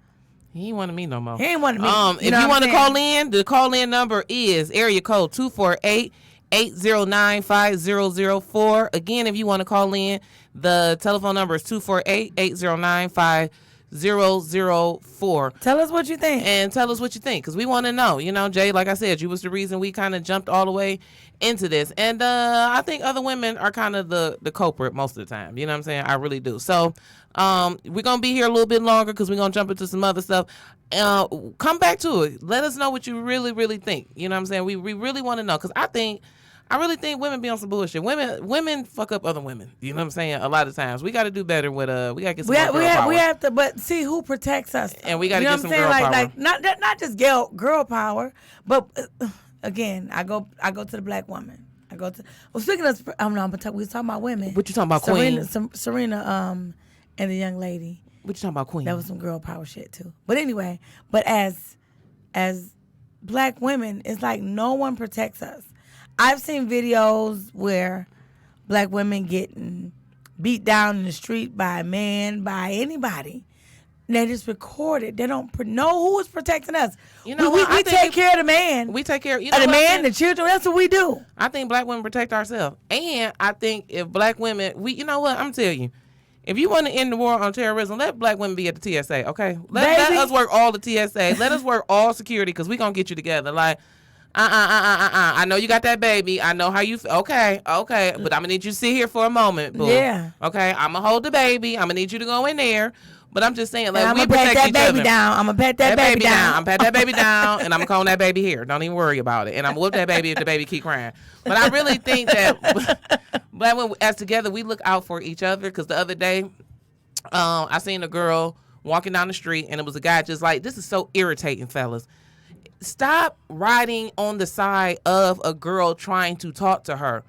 He ain't one of me no more. He ain't one of me. If you want to call in, the call-in number is area code 248-809-5004. Again, if you want to call in, the telephone number is 248-809-5004. Tell us what you think. And tell us what you think, because we want to know. You know, Jay, like I said, you was the reason we kind of jumped all the way into this. And I think other women are kind of the culprit most of the time. You know what I'm saying? I really do. So we're going to be here a little bit longer because we're going to jump into some other stuff. Come back to it. Let us know what you really, really think. You know what I'm saying? We really want to know, because I really think women be on some bullshit. Women fuck up other women. You know what I'm saying? A lot of times. We got to do better with we got to get some more girl power. We have to, but see who protects us. And we got to get some girl power. Like not just girl power, but again, I go to the black woman. Speaking of, we was talking about women. What you talking about, Queen? Serena, and the young lady. What you talking about, Queen? That was some girl power shit too. But anyway, as black women, it's like no one protects us. I've seen videos where black women getting beat down in the street by a man, by anybody. And they just record it. They don't know who is protecting us. You know, we take care of the man. We take care of the man, the children. That's what we do. I think black women protect ourselves. And I think if black women, you know what? I'm telling you. If you want to end the war on terrorism, let black women be at the TSA, okay? Let us work all the TSA. Let us work all security, because we going to get you together. Like, I know you got that baby. I know how you feel. Okay. But I'm going to need you to sit here for a moment, boo. Yeah. Okay? I'm going to hold the baby. I'm going to need you to go in there. But I'm just saying, like, we protect each other. I'm going to pat that baby down. I'm going to pat that baby down, and I'm going to comb that baby hair. Don't even worry about it. And I'm going to whoop that baby if the baby keep crying. But I really think that black women, as together, we look out for each other, because the other day, I seen a girl walking down the street, and it was a guy just like, this is so irritating, fellas. Stop riding on the side of a girl trying to talk to her.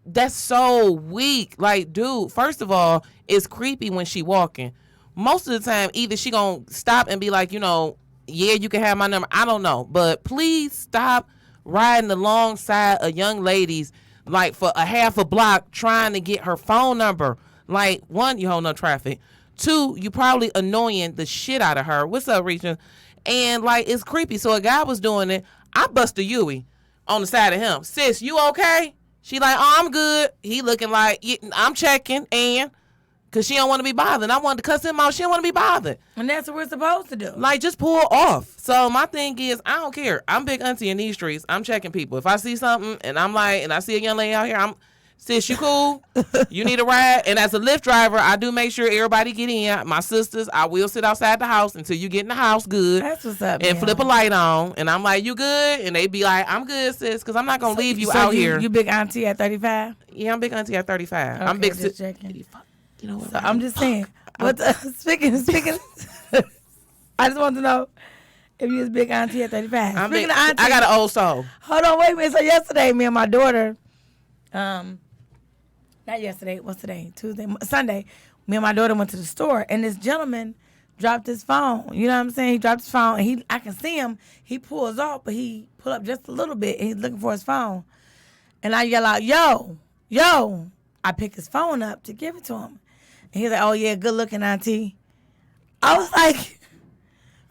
That's so weak. Like, dude, first of all, it's creepy when she walking. Most of the time, either she gonna stop and be like, you know, yeah, you can have my number. I don't know. But please stop riding alongside of young ladies, like, for a half a block trying to get her phone number. Like, one, you hold no traffic. Two, you probably annoying the shit out of her. What's up, Rachel? And, like, it's creepy. So a guy was doing it. I bust a Yui on the side of him. Sis, you okay? She like, oh, I'm good. He looking like, I'm checking, and because she don't want to be bothered. I wanted to cuss him out. She don't want to be bothered. And that's what we're supposed to do. Like, just pull off. So my thing is, I don't care. I'm big auntie in these streets. I'm checking people. If I see something and I'm like, and I see a young lady out here, sis, you cool? You need a ride? And as a Lyft driver, I do make sure everybody get in. My sisters, I will sit outside the house until you get in the house good. That's what's up, and man. Flip a light on. And I'm like, you good? And they be like, I'm good, sis, because I'm not going to leave you out here. You big auntie at 35? Yeah, I'm big auntie at 35. Okay, I'm big. Just checking. You know what? So I'm just saying. But speaking, I just want to know if you was big auntie at 35. I'm Speaking big, of auntie, I got an old soul. Hold on, wait a minute. So yesterday, me and my daughter, not yesterday, what's today? Sunday, me and my daughter went to the store, and this gentleman dropped his phone. You know what I'm saying? He dropped his phone, and I can see him. He pulls off, but he pull up just a little bit, and he's looking for his phone. And I yell out, yo. I pick his phone up to give it to him. And he's like, oh, yeah, good looking, auntie. I was like,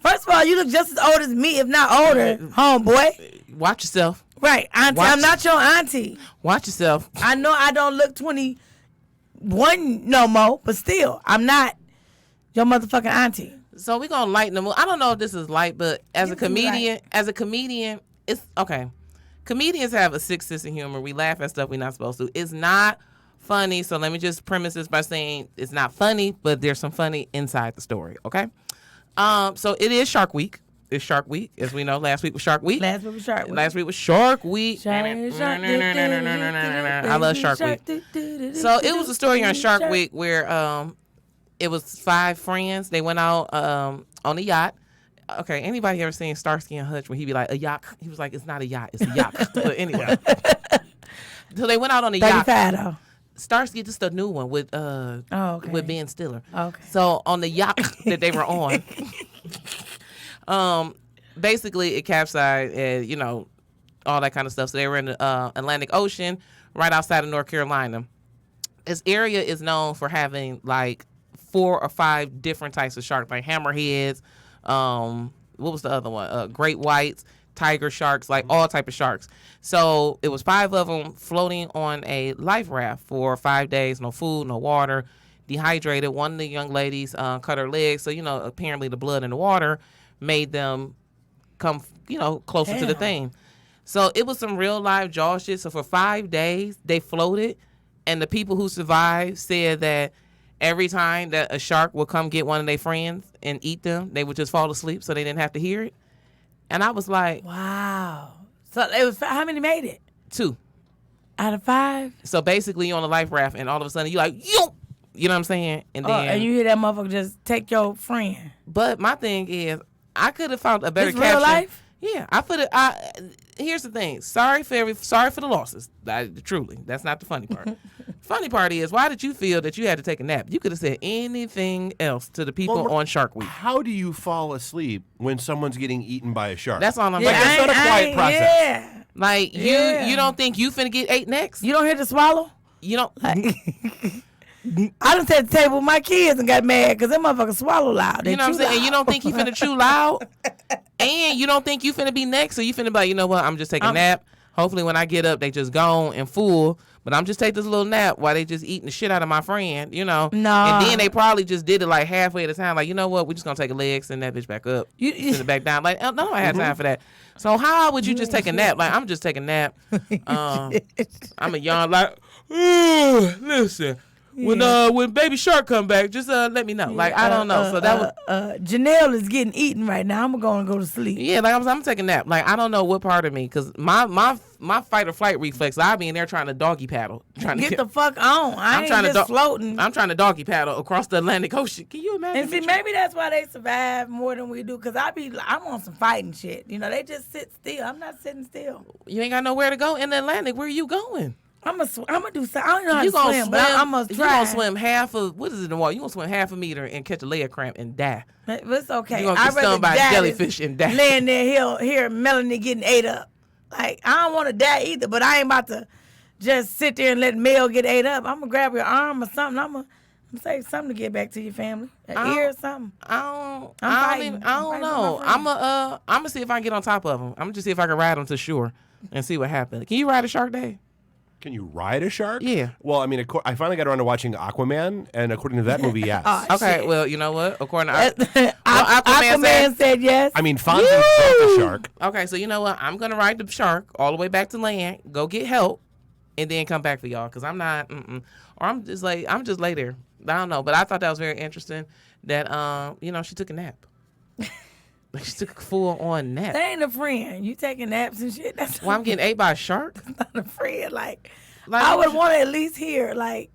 first of all, you look just as old as me, if not older, homeboy. Watch yourself. Right, auntie. I'm not your auntie. Watch yourself. I know I don't look 21 no more, but still, I'm not your motherfucking auntie. So we're going to lighten the mood. I don't know if this is light, but as a comedian, it's okay. Comedians have a sick sense of humor. We laugh at stuff we're not supposed to. It's not funny. So let me just premise this by saying it's not funny, but there's some funny inside the story. Okay. So it is Shark Week. It's Shark Week, as we know. Last week was Shark Week. Last week was Shark Week. Last week was Shark Week. I love Shark Week. So it was a story on Shark Week where it was 5 friends. They went out on a yacht. Okay, anybody ever seen Starsky and Hutch when he be like, a yacht? He was like, it's not a yacht, it's a yacht. But anyway. So they went out on a yacht. 35 though. Starsky, just a new one with with Ben Stiller. Okay. So on the yacht that they were on, basically it capsized and, you know, all that kind of stuff. So they were in the Atlantic Ocean right outside of North Carolina. This area is known for having like 4 or 5 different types of sharks, like hammerheads, what was the other one? Great whites, tiger sharks, like all type of sharks. So it was 5 of them floating on a life raft for 5 days, no food, no water, dehydrated. One of the young ladies cut her leg, so, you know, apparently the blood in the water made them come, you know, closer to the thing. So it was some real live jaw shit. So for 5 days they floated, and the people who survived said that every time that a shark would come get one of their friends and eat them, they would just fall asleep so they didn't have to hear it. And I was like, wow. So it was how many made it? 2 out of 5. So basically you're on a life raft and all of a sudden you like, you know what I'm saying? And then and you hear that motherfucker just take your friend. But my thing is, I could have found a better This caption. real life? Yeah, I put it. Here's the thing. Sorry for the losses. Truly, that's not the funny part. Funny part is, why did you feel that you had to take a nap? You could have said anything else to the people on Shark Week. How do you fall asleep when someone's getting eaten by a shark? That's all I'm like, saying. it's not a quiet process. Yeah. Like you don't think you finna get 8 next? You don't hear the swallow? You don't. I done sat at the table with my kids and got mad because them motherfuckers swallow loud. They You know what I'm chew saying? loud. And you don't think he finna chew loud? And you don't think you finna be next? So you finna be like, you know what? I'm just taking a nap. Hopefully when I get up, they just gone and full. But I'm just take this little nap while they just eating the shit out of my friend, you know? No. And then they probably just did it like halfway at a time. Like, you know what? We're just going to take a leg, send that bitch back up, send it back down. Like, no, I had time for that. So how would you just take a nap? Like, I'm just taking a nap. I'm a yawn like, listen. When Baby Shark come back, just let me know. Like, I don't know. So that was Janelle is getting eaten right now. I'm going to go to sleep. Yeah, like I'm taking a nap. Like, I don't know what part of me, because my fight or flight reflex, I be in there trying to doggy paddle. Get the fuck on. I ain't just floating. I'm trying to doggy paddle across the Atlantic Ocean. Can you imagine? And see, maybe that's why they survive more than we do, because I'm on some fighting shit. You know, they just sit still. I'm not sitting still. You ain't got nowhere to go in the Atlantic. Where are you going? I'm gonna do something. I don't know how You to gonna swim, but I'm gonna try. You gonna swim half of, what is it in the water? You gonna swim half a meter and catch a leg cramp and die. But it's okay. You gonna get stung by a jellyfish and die. Laying there here, Melanie getting ate up. Like, I don't want to die either, but I ain't about to just sit there and let Mel get ate up. I'm gonna grab your arm or something. I'm gonna say something to get back to your family. An ear or something. I don't know. I'm gonna see if I can get on top of them. I'm gonna just see if I can ride them to shore and see what happens. Can you ride a shark, Dave? Can you ride a shark? Yeah. Well, I mean, I finally got around to watching Aquaman, and according to that movie, yes. Okay, shit. well, you know what? According to Aquaman said yes. I mean, Fonzie broke a shark. Okay, so you know what? I'm gonna ride the shark all the way back to land, go get help, and then come back for y'all, because I'm not. Or I'm just lay there. I don't know, but I thought that was very interesting. That she took a nap. She took a full-on nap. That ain't a friend. You taking naps and shit. That's I'm getting ate by a shark? not a friend. Like I would want to at least hear, like,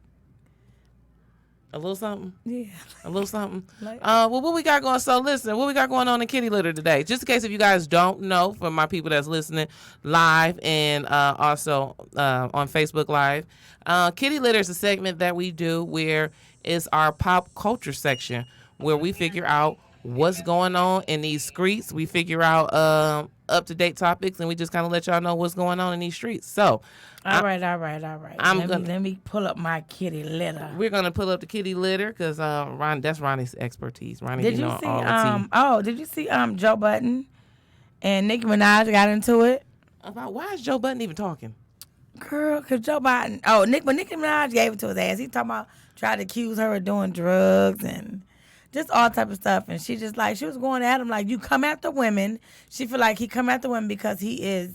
a little something. Yeah. A little something. Like, well, what we got going? So listen, what we got going on in Kitty Litter today? Just in case if you guys don't know, for my people that's listening live and also on Facebook Live, Kitty Litter is a segment that we do where it's our pop culture section where we figure out what's going on in these streets. We figure out up-to-date topics, and we just kind of let y'all know what's going on in these streets. So, all right. Let me pull up my kitty litter. We're gonna pull up the kitty litter because that's Ronnie's expertise. Ronnie, Did you see? all the tea. Did you see? Joe Budden and Nicki Minaj got into it. About why is Joe Budden even talking? Girl, cause Joe Biden. But Nicki Minaj gave it to his ass. He talking about tried to accuse her of doing drugs and just all type of stuff. And she just like, she was going at him like, you come after women. She feel like he come after women because he is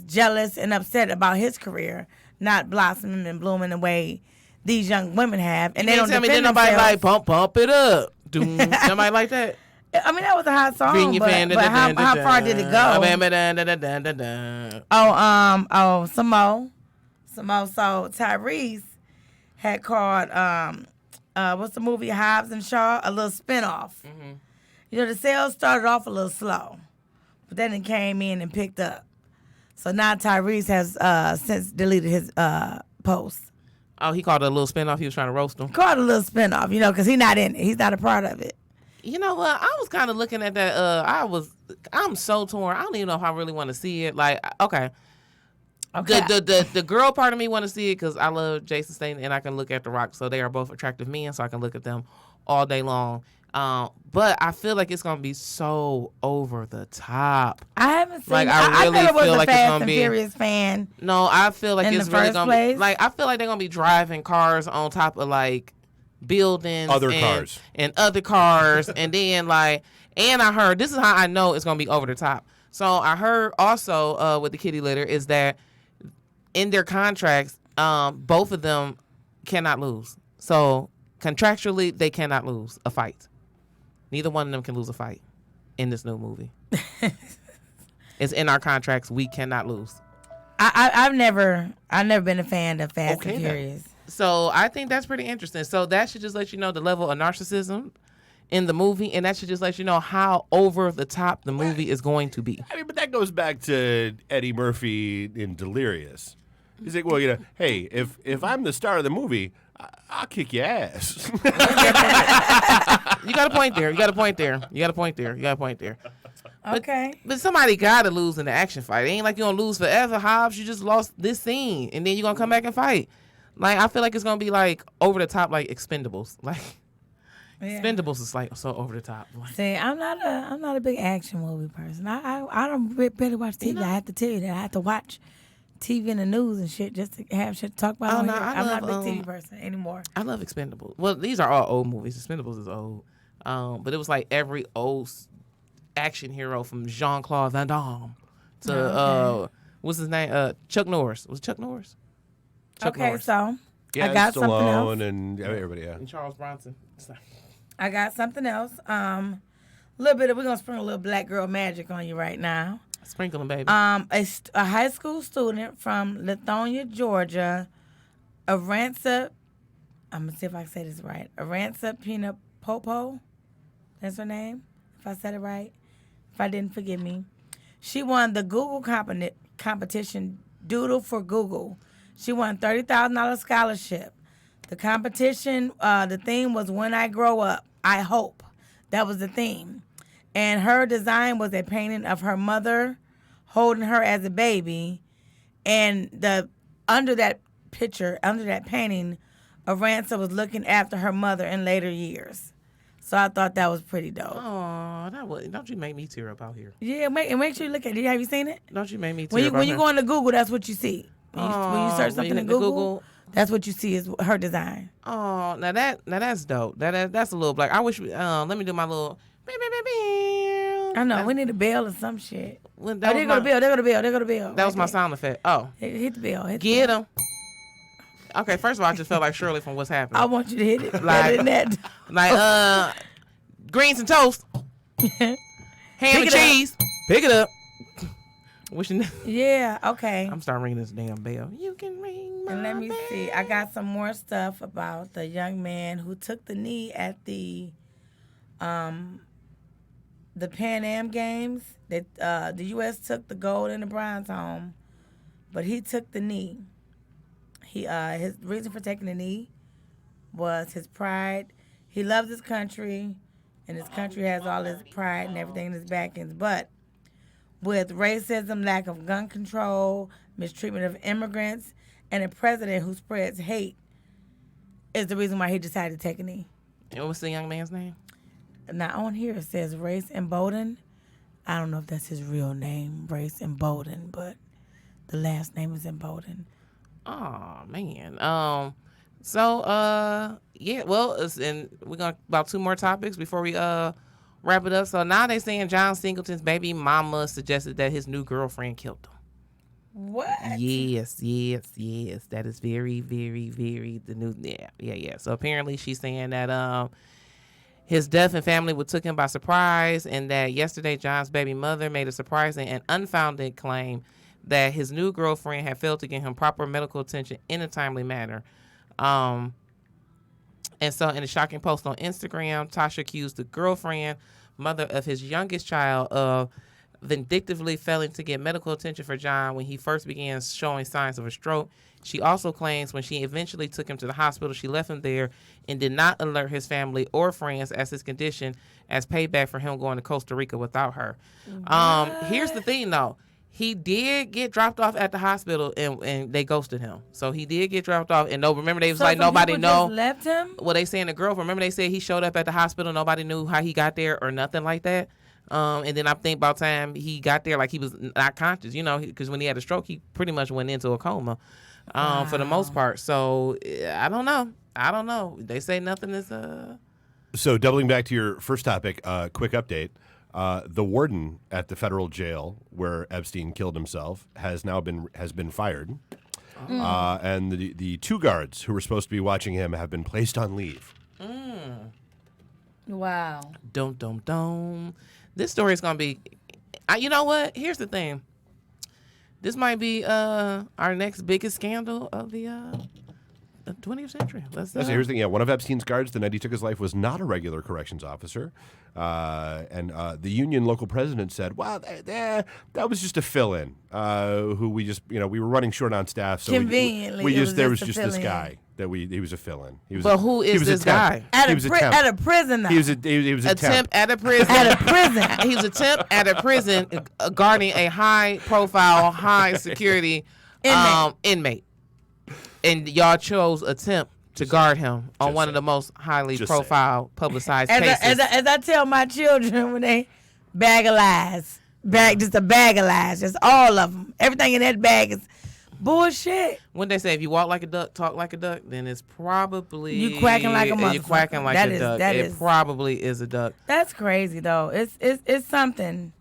jealous and upset about his career, not blossoming and blooming the way these young women have, and You they can't don't tell me defend that nobody themselves. like pump it up. Doom. Somebody like that. I mean, that was a hot song, Bring your but, fan. how far did it go? Some more. So Tyrese had called what's the movie, Hobbs and Shaw, a little spinoff. Mm-hmm. You know, the sales started off a little slow, but then it came in and picked up. So now Tyrese has since deleted his post. Oh, he called it a little spinoff. He was trying to roast him. Called it a little spinoff, you know, because he's not in it. He's not a part of it. You know what? I was kind of looking at that. I'm so torn. I don't even know if I really want to see it. Like, okay. The girl part of me want to see it because I love Jason Statham and I can look at The Rock. So they are both attractive men, so I can look at them all day long. But I feel like it's gonna be so over the top. I haven't seen. Like, I really never was feel a like it's Fast gonna and be Furious fan. No, I feel like In it's the really first gonna place? be like I feel like they're gonna be driving cars on top of like buildings, Cars, and other cars, and then like, and I heard this is how I know it's gonna be over the top. So I heard also with the kitty litter is that in their contracts, both of them cannot lose. So contractually, they cannot lose a fight. Neither one of them can lose a fight in this new movie. It's in our contracts. We cannot lose. I've never been a fan of Fast and Furious. So I think that's pretty interesting. So that should just let you know the level of narcissism in the movie, and that should just let you know how over the top the movie is going to be. I mean, but that goes back to Eddie Murphy in Delirious. He's like, well, you know, hey, if I'm the star of the movie, I'll kick your ass. You got a point there. Okay. But somebody got to lose in the action fight. It ain't like you're going to lose forever, Hobbs. You just lost this scene, and then you're going to come back and fight. Like, I feel like it's going to be, like, over the top, like Expendables. Like, Expendables is, like, so over the top. Like, see, I'm not a big action movie person. I don't really watch TV. You know? I have to tell you that. I have to watch TV and the news and shit just to have shit to talk about. I'm not a big TV person anymore. I love Expendables. Well, these are all old movies. Expendables is old. But it was like every old action hero from Jean-Claude Van Damme to what's his name? Chuck Norris. Was it Chuck Norris? Chuck Norris. So yeah, I got Stallone something else. And everybody, yeah. And Charles Bronson. I got something else. A little bit. We're gonna spring a little black girl magic on you right now. Sprinkle them, baby. A high school student from Lithonia, Georgia, Aranza. I'm gonna see if I say this right. Aranza Pina Popo. That's her name. If I said it right. If I didn't, forgive me. She won the Google competition Doodle for Google. She won $30,000 scholarship. The competition, the theme was When I Grow Up, I Hope. That was the theme. And her design was a painting of her mother holding her as a baby. And under that picture, under that painting, Aranza was looking after her mother in later years. So I thought that was pretty dope. Oh, don't you make me tear up out here. Yeah, make sure you look at it. Have you seen it? Don't you make me tear up When you go into Google, that's what you see. When you search something in Google, that's what you see is her design. Oh, now that's dope. That's a little black. I wish let me do my little. I know we need a bell or some shit. Well, There go the bell. That was my sound effect. Oh, hit the bell. Get him. Okay, first of all, I just felt like Shirley from What's Happening. I want you to hit it. Like, than that. Like greens and toast, ham and cheese. Pick it up. Wishing. Yeah. Okay. I'm starting ringing this damn bell. You can ring my And let me bell. see. I got some more stuff about the young man who took the knee at the Pan Am Games. That the U.S. took the gold and the bronze home, but he took the knee. His reason for taking the knee was his pride. He loves his country, and his country has all his pride and everything in his backings. But with racism, lack of gun control, mistreatment of immigrants, and a president who spreads hate is the reason why he decided to take a knee. And what's the young man's name? Now, on here it says Race Embolden. I don't know if that's his real name, Race Embolden, but the last name is Embolden. Oh, man. Yeah, well, we're going to about 2 more topics before we wrap it up. So now they're saying John Singleton's baby mama suggested that his new girlfriend killed him. What? Yes. That is very, very, very the news. Yeah. So apparently she's saying that his death and family took him by surprise, and that yesterday John's baby mother made a surprising and unfounded claim that his new girlfriend had failed to give him proper medical attention in a timely manner. And so in a shocking post on Instagram, Tasha accused the girlfriend, mother of his youngest child, of vindictively failing to get medical attention for John when he first began showing signs of a stroke. She also claims when she eventually took him to the hospital, she left him there and did not alert his family or friends as his condition as payback for him going to Costa Rica without her. Here's the thing, though. He did get dropped off at the hospital, and they ghosted him. So he did get dropped off, and remember they was So like some nobody people know. just left him? Well, they saying the girl. Remember they said he showed up at the hospital, nobody knew how he got there or nothing like that. And then I think about time he got there, like he was not conscious, because when he had a stroke, he pretty much went into a coma, for the most part. So I don't know. They say nothing is So doubling back to your first topic, quick update. The warden at the federal jail where Epstein killed himself has been fired, and the two guards who were supposed to be watching him have been placed on leave. Wow. Dum. This story is gonna be. You know what? Here's the thing. This might be our next biggest scandal of the 20th century. So here's the thing. Yeah, one of Epstein's guards the night he took his life was not a regular corrections officer, and the union local president said, "Well, that was just a fill-in. Who we just we were running short on staff, so Conveniently, there was a just this fill-in. guy that he was a fill-in. But who is this guy? At a prison, though. He was a temp. At a prison. At a prison. He was a temp at a prison guarding a high-profile, high-security inmate. And y'all chose a temp to guard him on one of the most highly profile, publicized cases. As I tell my children when they bag of lies, just a bag of lies, just all of them. Everything in that bag is bullshit. When they say if you walk like a duck, talk like a duck, then it's probably you quacking like a motherfucker. You're quacking like a duck. It probably is a duck. That's crazy though. It's something.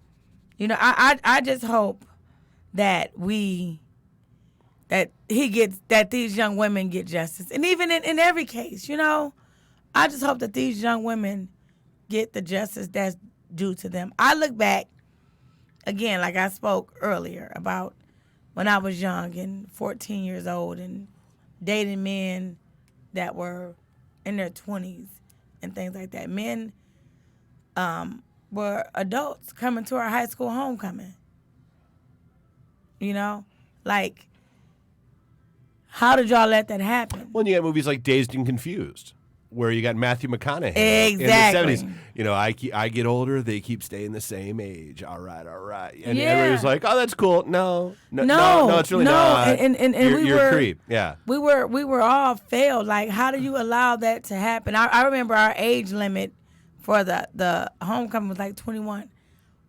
I just hope that that these young women get justice. And even in every case, I just hope that these young women get the justice that's due to them. I look back, again, like I spoke earlier, about when I was young and 14 years old and dating men that were in their 20s and things like that. Men were adults coming to our high school homecoming. Like, how did y'all let that happen? Well, you got movies like Dazed and Confused, where you got Matthew McConaughey exactly. in the 70s. I get older, they keep staying the same age. All right. And everybody's like, "Oh, that's cool." No, it's really not. And you're a creep. Yeah. We were all failed. Like, how do you allow that to happen? I remember our age limit for the homecoming was like 21.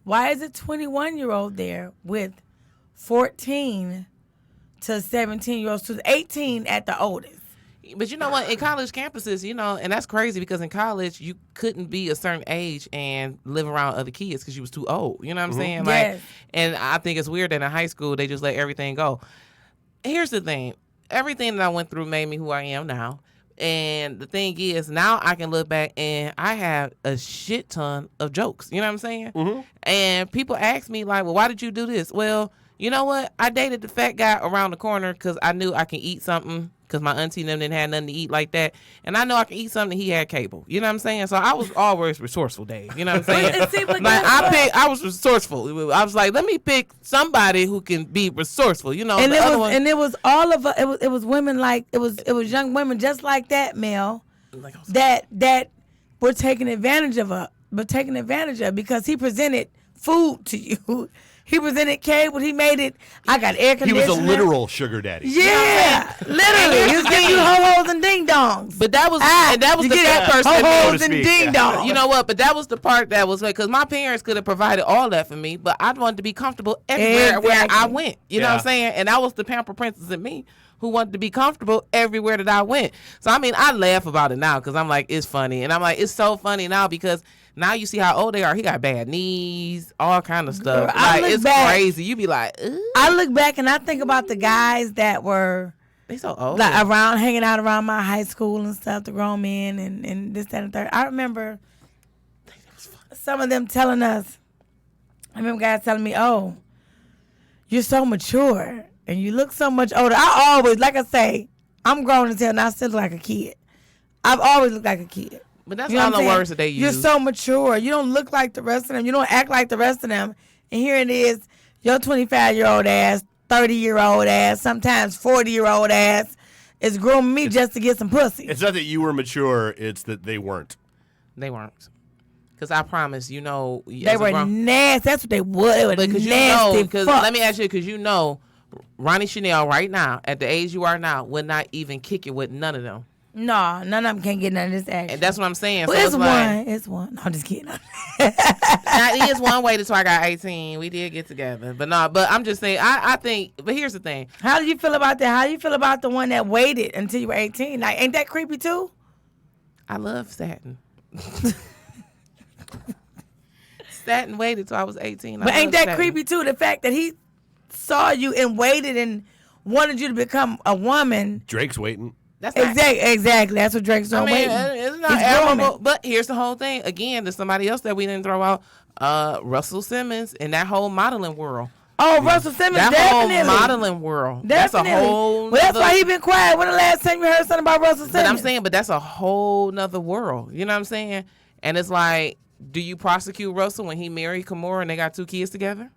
Why is it 21-year-old there with 14 to 17-year-olds to 18 at the oldest? But you know what? In college campuses, and that's crazy because in college you couldn't be a certain age and live around other kids because you was too old. You know what I'm saying? Yes. And I think it's weird that in high school they just let everything go. Here's the thing. Everything that I went through made me who I am now. And the thing is, now I can look back and I have a shit ton of jokes. You know what I'm saying? Mm-hmm. And people ask me like, well, why did you do this? Well, you know what? I dated the fat guy around the corner because I knew I can eat something because my auntie and them didn't have nothing to eat like that. And I know I can eat something he had cable. You know what I'm saying? So I was always resourceful, Dave. You know what I'm saying? I was resourceful. I was like, let me pick somebody who can be resourceful. And it was all of it was women like it was young women just like that, Mel, that were taking advantage of because he presented food to you. He presented cable. He made it. I got air conditioning. He was a literal sugar daddy. Yeah, literally. He was giving you ho-hos and ding-dongs. But that was the fat person. Ho-hos and ding-dongs. You know what? But that was the part that was like, because my parents could have provided all that for me, but I wanted to be comfortable everywhere where I went. You know what I'm saying? And that was the pamper princess in me who wanted to be comfortable everywhere that I went. So, I mean, I laugh about it now because I'm like, it's funny. And I'm like, it's so funny now because now you see how old they are. He got bad knees, all kind of stuff. Girl, like, it's crazy. You be like, ugh. I look back and I think about the guys that were They so old. like hanging out around my high school and stuff, the grown men and this, that, and third. I remember some of them telling us, I remember guys telling me, oh, you're so mature and you look so much older. I always, like I say, I'm grown as hell and I still look like a kid. I've always looked like a kid. But that's all the words that they use. You're so mature. You don't look like the rest of them. You don't act like the rest of them. And here it is, your 25-year-old ass, 30-year-old ass, sometimes 40-year-old ass is grooming me just to get some pussy. It's not that you were mature, it's that they weren't. They weren't. Because I promise, they were nasty. That's what they were. They were because nasty. Because let me ask you, because Ronnie Chanel right now, at the age you are now, would not even kick it with none of them. No, none of them can get none of this action. And that's what I'm saying. Well, so it's one. It's one. No, I'm just kidding. Now, it is one way until I got 18. We did get together. But I'm just saying, I think, but here's the thing. How do you feel about that? How do you feel about the one that waited until you were 18? Like, ain't that creepy too? I love Satin. Satin waited till I was 18. But ain't that creepy too? The fact that he saw you and waited and wanted you to become a woman. Drake's waiting. That's exactly. That's what Drake's doing. Waiting. It's not admirable. But here's the whole thing. Again, there's somebody else that we didn't throw out. Russell Simmons in that whole modeling world. Oh, Russell Simmons, that definitely. Whole modeling world. Definitely. That's a whole. Well, that's why he been quiet. When the last time you heard something about Russell Simmons? But I'm saying, that's a whole nother world. You know what I'm saying? And it's like, do you prosecute Russell when he married Kimora and they got 2 kids together?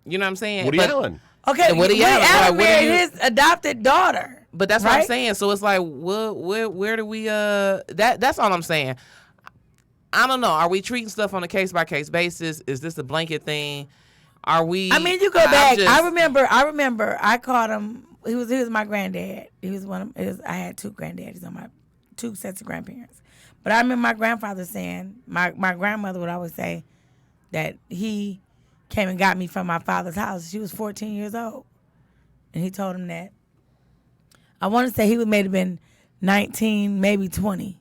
You know what I'm saying? Woody Allen. Okay, Woody Allen married his adopted daughter. But that's what I'm saying. So it's like, where do we? That's all I'm saying. I don't know. Are we treating stuff on a case by case basis? Is this a blanket thing? Are we? I mean, you go back. I remember. I called him. He was my granddad. He was one of. I had 2 granddaddies on my 2 sets of grandparents. But I remember my grandfather saying, my grandmother would always say that he came and got me from my father's house. She was 14 years old, and he told him that. I want to say he may have been 19, maybe 20.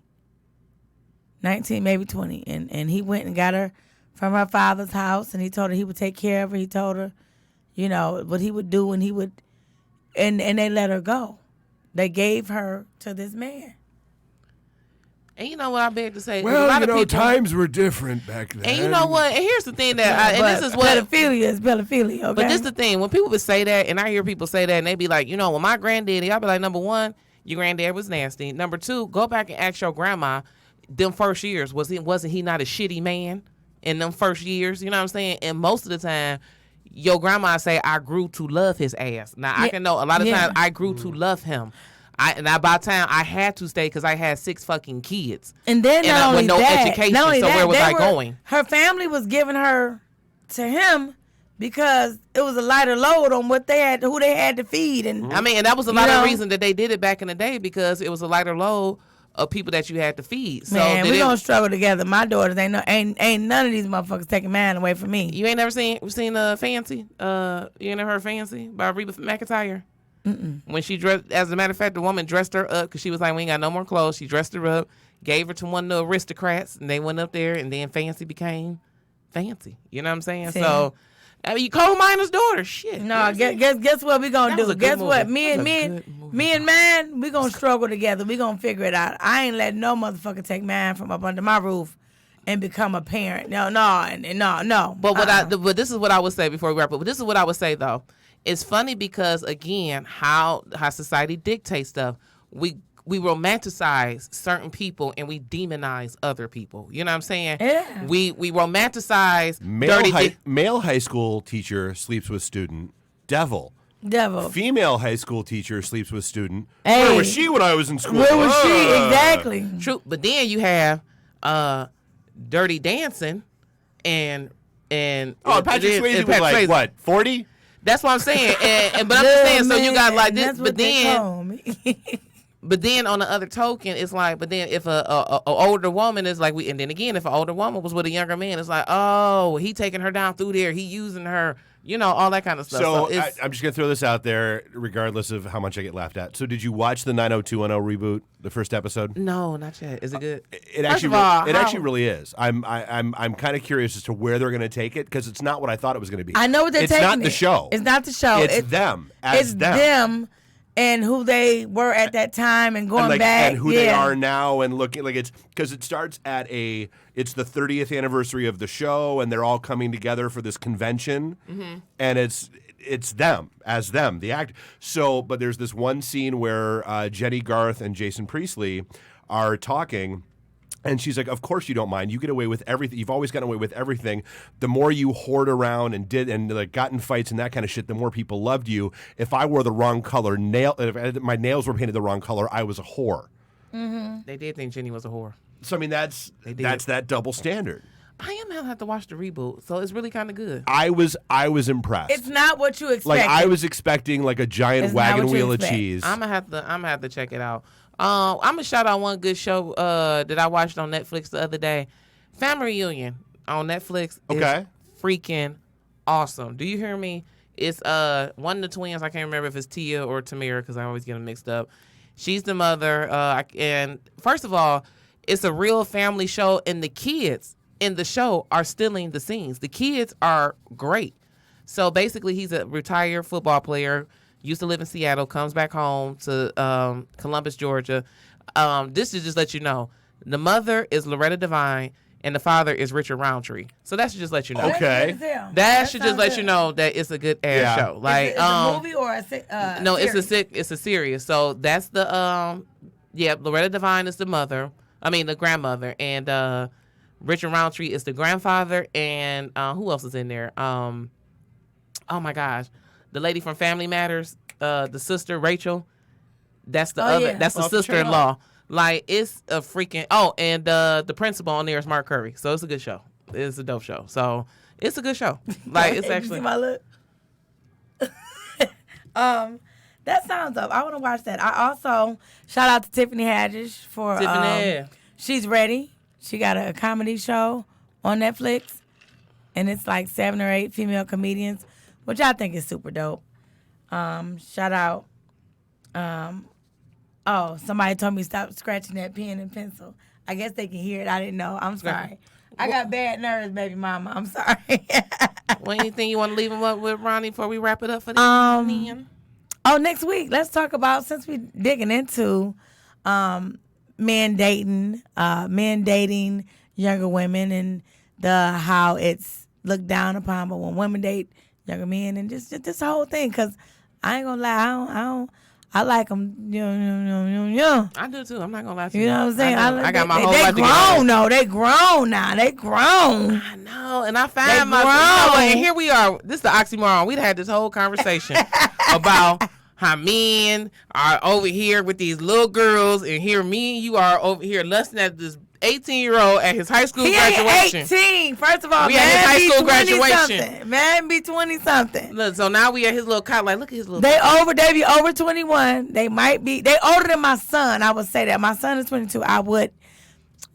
19, maybe 20. And he went and got her from her father's house, and he told her he would take care of her. He told her, what he would do, and he would, and they let her go. They gave her to this man. And you know what I beg to say? Well, a lot of people, times were different back then. And you know what? And here's the thing this is what pedophilia is pedophilia. Okay? But this is the thing. When people would say that, and I hear people say that, and they be like, well, my granddaddy, I'll be like, number 1, your granddad was nasty. Number 2, go back and ask your grandma, them first years, wasn't he not a shitty man in them first years? You know what I'm saying? And most of the time, your grandma say, I grew to love his ass. Now, I can know a lot of times I grew to love him. And by the time I had to stay because I had 6 fucking kids. And then with no education, so where was I going? Her family was giving her to him because it was a lighter load on who they had to feed. And I mean, and that was a lot of reason that they did it back in the day because it was a lighter load of people that you had to feed. So man, we gonna struggle together. My daughters ain't none of these motherfuckers taking mine away from me. You ain't never seen Fancy? You ain't never heard Fancy by Reba McEntire? Mm-mm. When she dressed, as a matter of fact, the woman dressed her up because she was like, we ain't got no more clothes. She dressed her up, gave her to one of the aristocrats, and they went up there, and then Fancy became Fancy. You know what I'm saying? See? So, I mean, coal miner's daughter. Shit. No, guess what we gonna do? Guess what? Me and mine, we gonna struggle together. We gonna figure it out. I ain't letting no motherfucker take mine from up under my roof and become a parent. No. But but this is what I would say before we wrap up. But this is what I would say though. It's funny because again, how society dictates stuff. We romanticize certain people and we demonize other people. You know what I'm saying? Yeah. We romanticize male high school teacher sleeps with student. Devil. Female high school teacher sleeps with student. Hey. Where was she when I was in school? Where was she? Exactly. True. But then you have Dirty Dancing and Patrick Swayze was like what, 40? That's what I'm saying. But I'm just saying, so you got like this, but then But then on the other token, it's like, but then if a older woman is like, and then again, if an older woman was with a younger man, it's like, oh, he taking her down through there, he using her, all that kind of stuff. So I'm just gonna throw this out there, regardless of how much I get laughed at. So did you watch the 90210 reboot, the first episode? No, not yet. Is it good? It actually really is. I'm kind of curious as to where they're gonna take it because it's not what I thought it was gonna be. I know what they're taking. It's not the show. It's not the show. It's them. It's them. And who they were at that time and going back. And who they are now and looking like it's because it starts at it's the 30th anniversary of the show and they're all coming together for this convention and it's them as them, the act. So, but there's this one scene where Jenny Garth and Jason Priestley are talking. And she's like, of course you don't mind. You get away with everything. You've always gotten away with everything. The more you hoard around and got in fights and that kind of shit, the more people loved you. If I wore the wrong color if my nails were painted the wrong color, I was a whore. Mm-hmm. They did think Jenny was a whore. So I mean, that's that double standard. I am gonna have to watch the reboot, so it's really kind of good. I was impressed. It's not what you expected. Like I was expecting like a giant wagon wheel of cheese. I'm gonna have to check it out. I'm gonna shout out one good show that I watched on Netflix the other day. Family Reunion on Netflix. Okay. Is freaking awesome. Do you hear me? It's one of the twins. I can't remember if it's Tia or Tamira because I always get them mixed up. She's the mother. And first of all, it's a real family show, and the kids in the show are stealing the scenes. The kids are great. So basically, he's a retired football player. Used to live in Seattle, comes back home to Columbus, Georgia. This is just let you know. The mother is Loretta Devine, and the father is Richard Roundtree. So that should just let you know. Okay. That should just let you know that it's a good ass show. Like, it's a movie or a no, series? it's a series. So that's the Loretta Devine is the mother. I mean the grandmother, and Richard Roundtree is the grandfather, and who else is in there? Oh my gosh. The lady from Family Matters, the sister Rachel, that's the other. Yeah. That's the sister-in-law. Like it's a freaking. Oh, and the principal on there is Mark Curry. So it's a good show. It's a dope show. So it's a good show. Like it's actually. You see my look? That sounds up. I want to watch that. I also shout out to Tiffany Haddish for She's Ready. She got a comedy show on Netflix, and it's like 7 or 8 female comedians, which I think is super dope. Shout out. Somebody told me stop scratching that pen and pencil. I guess they can hear it. I didn't know. I'm sorry. I got bad nerves, baby mama. I'm sorry. Well, anything you want to leave them up with, Ronnie, before we wrap it up for the evening? Next week, let's talk about, since we're digging into men dating younger women and how it's looked down upon, but when women date younger men and just this whole thing, because I ain't gonna lie, I like them. I do too. I'm not gonna lie to you. You know what I'm saying? I got my whole life together. They grown though. They grown now. They grown. I know, and I find myself. And here we are. This is the oxymoron. We'd had this whole conversation about how men are over here with these little girls, and here me and you are over here lusting at this 18-year-old at his high school graduation. 18. First of all, we at his high school graduation. Man be 20-something. Look, so now we at his little cot. Like, look at his little. They be over 21. They might be. They older than my son. I would say that my son is 22.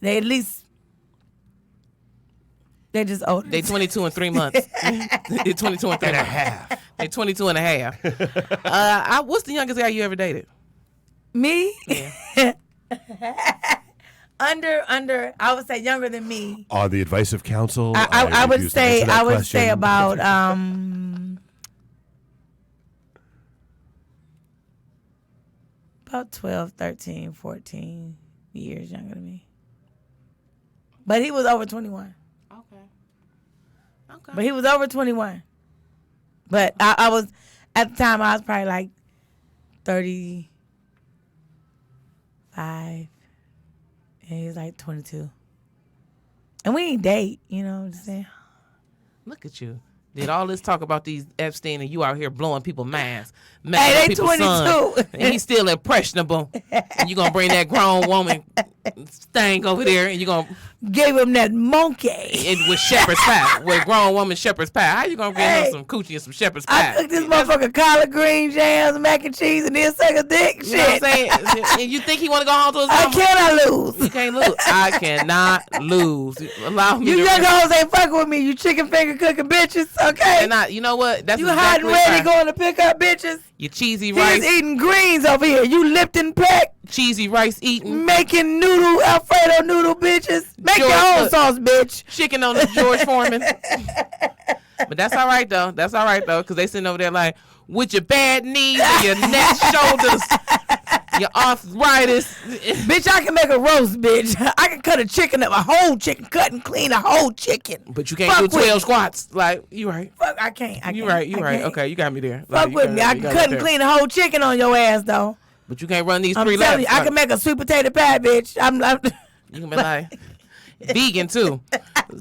They at least. They just older. They 22 in 3 months. They 22 in 3 and a half. They 22 and a half. What's the youngest guy you ever dated? Me? Yeah. Under, I would say younger than me. On the advice of counsel, I would say about about 12, 13, 14 years younger than me. But he was over 21. Okay. But he was over 21. But I was, at the time, I was probably like 35. And he's like 22. And we ain't date, you know what I'm saying? Look at you. Did all this talk about these Epstein and you out here blowing people's minds. Hey, they 22. And he's still impressionable. And you going to bring that grown woman stank over there and you going to gave him that monkey. It was shepherd's pie. With grown woman shepherd's pie. How you gonna get him some coochie and some shepherd's pie? I cooked this motherfucker collard green jams, mack and cheese, and then suck a dick. You know what I'm saying? And you think he want to go home to his mama? I cannot lose. You can't lose. I cannot lose. Allow me You to young hoes ain't fucking with me. You chicken finger cooking bitches, okay? And you know what? That's you exactly hot and ready right. going to pick up bitches. You cheesy He's rice. eating greens over here. You Lipton Peck. Cheesy rice eating. Making noodle, Alfredo noodle bitches. Make your own sauce, bitch. Chicken on the George Foreman. But that's all right, though. That's all right, though, because they sitting over there like, with your bad knees and your neck, shoulders, your arthritis. Bitch, I can make a roast, bitch. I can cut a chicken up, a whole chicken, cut and clean a whole chicken. But you can't do 12 squats. Like, you right. Fuck, I can't. You right. Okay, you got me there. Fuck with me. I can cut and clean a whole chicken on your ass, though. But you can't run these I'm 3 telling laps. you, I can make a sweet potato pie, bitch. You can be like vegan too.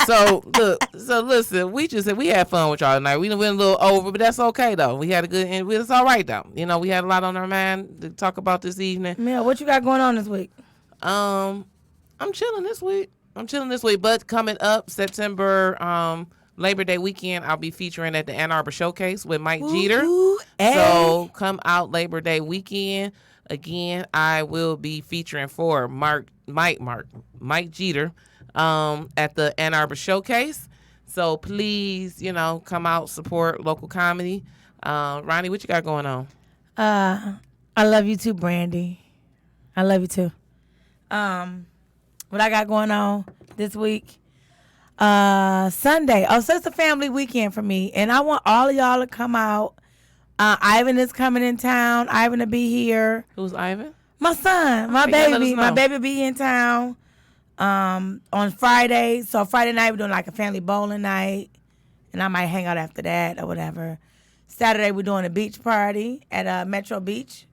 So listen, we had fun with y'all tonight. We went a little over, but that's okay though. We had a good, and it's all right though. You know, we had a lot on our mind to talk about this evening. Mel, what you got going on this week? I'm chilling this week. But coming up September, Labor Day weekend, I'll be featuring at the Ann Arbor Showcase with Mike Jeter. So come out Labor Day weekend. Again, I will be featuring for Mike Jeter at the Ann Arbor Showcase. So please, come out, support local comedy. Ronnie, what you got going on? I love you too, Brandy. I love you too. What I got going on this week? Sunday. Oh, so it's a family weekend for me, and I want all of y'all to come out. Ivan is coming in town. Ivan will be here. Who's Ivan? My son, my baby. My baby will be in town on Friday. So Friday night we're doing like a family bowling night, and I might hang out after that or whatever. Saturday we're doing a beach party at Metro Beach.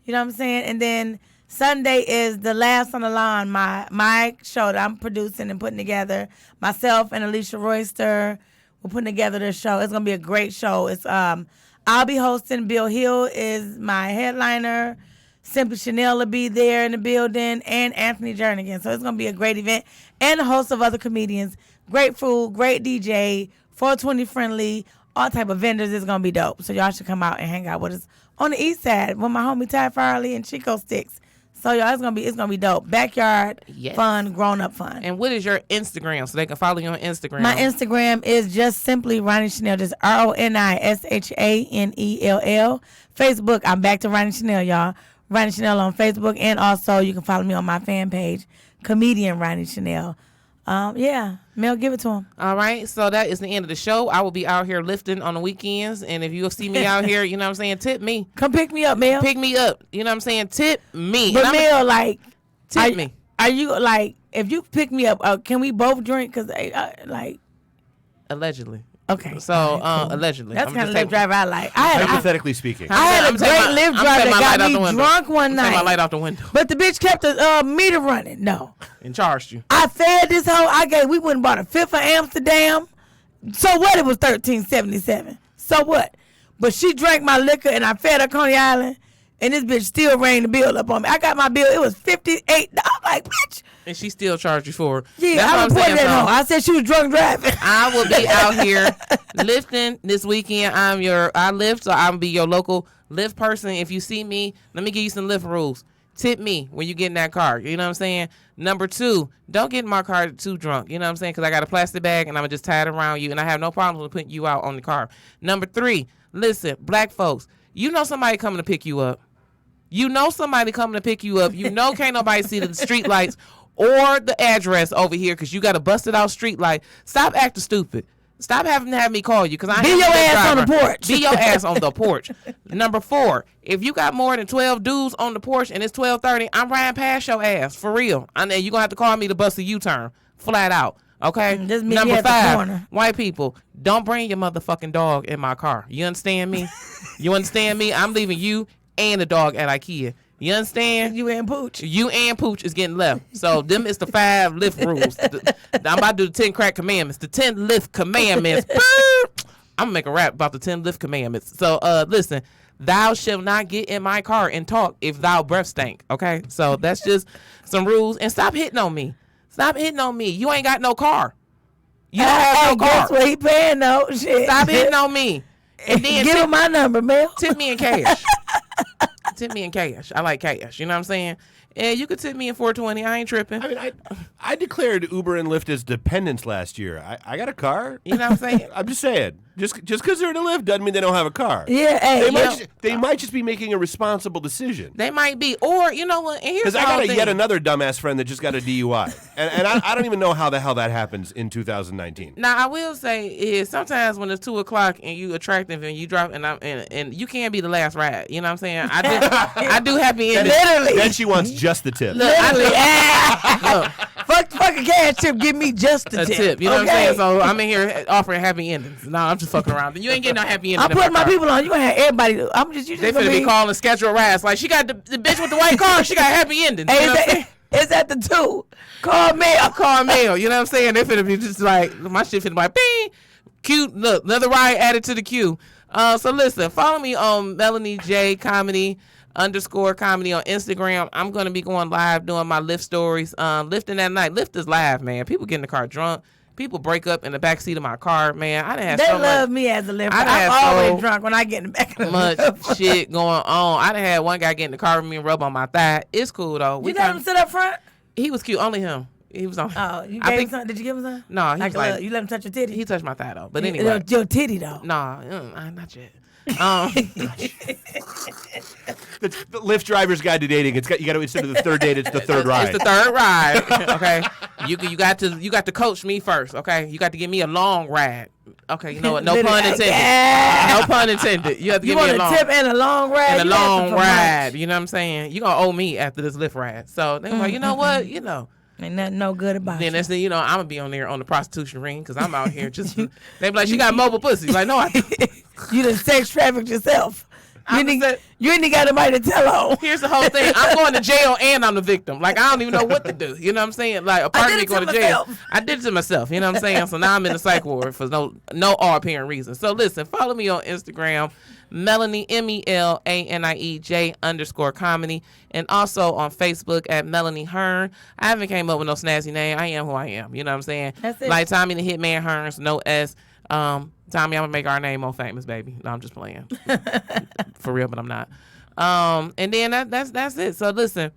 You know what I'm saying? And then Sunday is the last on the line, my show that I'm producing and putting together. Myself and Alicia Royster, we're putting together this show. It's gonna be a great show. It's I'll be hosting. Bill Hill is my headliner. Simply Chanel will be there in the building, and Anthony Jernigan. So it's gonna be a great event, and a host of other comedians. Great food, great DJ, 420 friendly, all type of vendors. It's gonna be dope. So y'all should come out and hang out with us on the east side with my homie Ty Farley and Chico Sticks. So y'all, it's gonna be dope. Backyard fun, grown up fun. And what is your Instagram so they can follow you on Instagram? My Instagram is just simply Ronnie Chanel, just RONISHANELL. Facebook, I'm back to Ronnie Chanel, y'all. Ronnie Chanel on Facebook, and also you can follow me on my fan page, comedian Ronnie Chanel. Mel, give it to him. All right, so that is the end of the show. I will be out here lifting on the weekends, and if you'll see me out here, you know what I'm saying, tip me. Come pick me up, Mel. Pick me up. You know what I'm saying? Tip me. But Mel, like, tip me. Are you, like, if you pick me up, can we both drink? Because, like. Allegedly. Okay. So, cool. allegedly. That's kind of Lyft driver I like. Hypothetically speaking. I had a great Lyft driver that got me drunk one night. Take my light out the window. But the bitch kept the meter running. No. And charged you. I fed this hoe. We went and bought a fifth of Amsterdam. So what? It was $13.77. So what? But she drank my liquor and I fed her Coney Island. And this bitch still rang the bill up on me. I got my bill. It was $58. I'm like, bitch. And she still charged you for it. Yeah, I reported that home. I said she was drunk driving. I will be out here lifting this weekend. I lift, so I'm be your local Lyft person. If you see me, let me give you some Lyft rules. Tip me when you get in that car. You know what I'm saying? Number 2, don't get in my car too drunk. You know what I'm saying? Because I got a plastic bag and I'm going to just tie it around you. And I have no problem with putting you out on the car. Number 3, listen, black folks, you know somebody coming to pick you up. You know somebody coming to pick you up. You know can't nobody see the street lights or the address over here because you got a busted out street light. Stop acting stupid. Stop having to have me call you because I be your ass on the porch. Be your ass on the porch. Number 4, if you got more than 12 dudes on the porch and it's 12:30, I'm riding past your ass for real. And then you're gonna have to call me to bust a U-turn, flat out. Okay. Number 5, white people, don't bring your motherfucking dog in my car. You understand me? You understand me? I'm leaving you and the dog at IKEA. You understand? You and Pooch. You and Pooch is getting left. So them is the 5 Lyft rules. I'm about to do the 10 crack commandments. The 10 Lyft commandments. I'm going to make a rap about the 10 Lyft commandments. So listen, thou shalt not get in my car and talk if thou breath stink. Okay? So that's just some rules. And stop hitting on me. Stop hitting on me. You ain't got no car. You don't have no car. Guess what he paying though? Shit. Stop hitting on me. And then give him my number, Mel. Tip me in cash. Tip me in cash. I like cash. You know what I'm saying? And you could tip me in $4.20. I ain't tripping. I mean, I declared Uber and Lyft as dependents last year. I got a car. You know what I'm saying? I'm just saying. Just because they're in a Lyft doesn't mean they don't have a car. Yeah, hey, they might just be making a responsible decision. They might be. Or, you know what? And here's because I got yet another dumbass friend that just got a DUI. and I don't even know how the hell that happens in 2019. Now, I will say is sometimes when it's 2 o'clock and you attractive and you drop and you can't be the last ride. You know what I'm saying? I do happy endings. Literally. Then she wants just the tip. Look, fucking cash tip. Give me just the tip. You know what I'm saying? So I'm in here offering happy endings. No, I'm just fucking around. You ain't getting no happy ending. I'm putting my people on. You gonna have everybody. They finna be calling schedule rides. Like she got the bitch with the white car. She got happy endings. Hey, you know what I'm saying? Is that the 2? Call Mel. Call Mel. You know what I'm saying? They finna be just like my shit finna be like bing. Cute. Look, another ride added to the queue. So listen, follow me on Melanie J Comedy _comedy on Instagram. I'm gonna be going live doing my Lyft stories. Lifting at night. Lyft is live, man. People get in the car drunk. People break up in the backseat of my car, man. I done had They love me as a Lyft. I'm always drunk when I get in the back of the much shit going on. I done had one guy get in the car with me and rub on my thigh. It's cool though. You let him sit up front? He was cute. Only him. He was on. Oh, you gave him something? Did you give him something? No, he was like, you let him touch your titty? He touched my thigh though. But anyway, your titty though. Nah, not yet. The Lyft driver's guide to dating. You got to instead of the third date, it's the third ride. It's the third ride. Okay, you got to coach me first. Okay, you got to give me a long ride. Okay, you know what? No pun intended. No pun intended. You have to give me a long tip and a long ride. And a long ride. You know what I'm saying? You gonna owe me after this Lyft ride. So they were like, you know what? You know. Ain't nothing no good about then that's the, you know, I'm gonna be on there on the prostitution ring because I'm out here just. They be like, she got mobile pussy. Like, no, I don't. You done sex trafficked yourself. You ain't got nobody to tell on. Here's the whole thing. I'm going to jail and I'm the victim. Like, I don't even know what to do. You know what I'm saying? Like, a part of me going to jail. I did it to myself. You know what I'm saying? So now I'm in the psych ward for no all-apparent reason. So listen, follow me on Instagram, Melanie, MELANIEJ _comedy. And also on Facebook at Melanie Hearn. I haven't came up with no snazzy name. I am who I am. You know what I'm saying? That's it. Like Tommy the Hitman Hearns, no S. Tommy, I'm gonna make our name more famous, baby. No, I'm just playing. For real, but I'm not. And then that's it. So listen,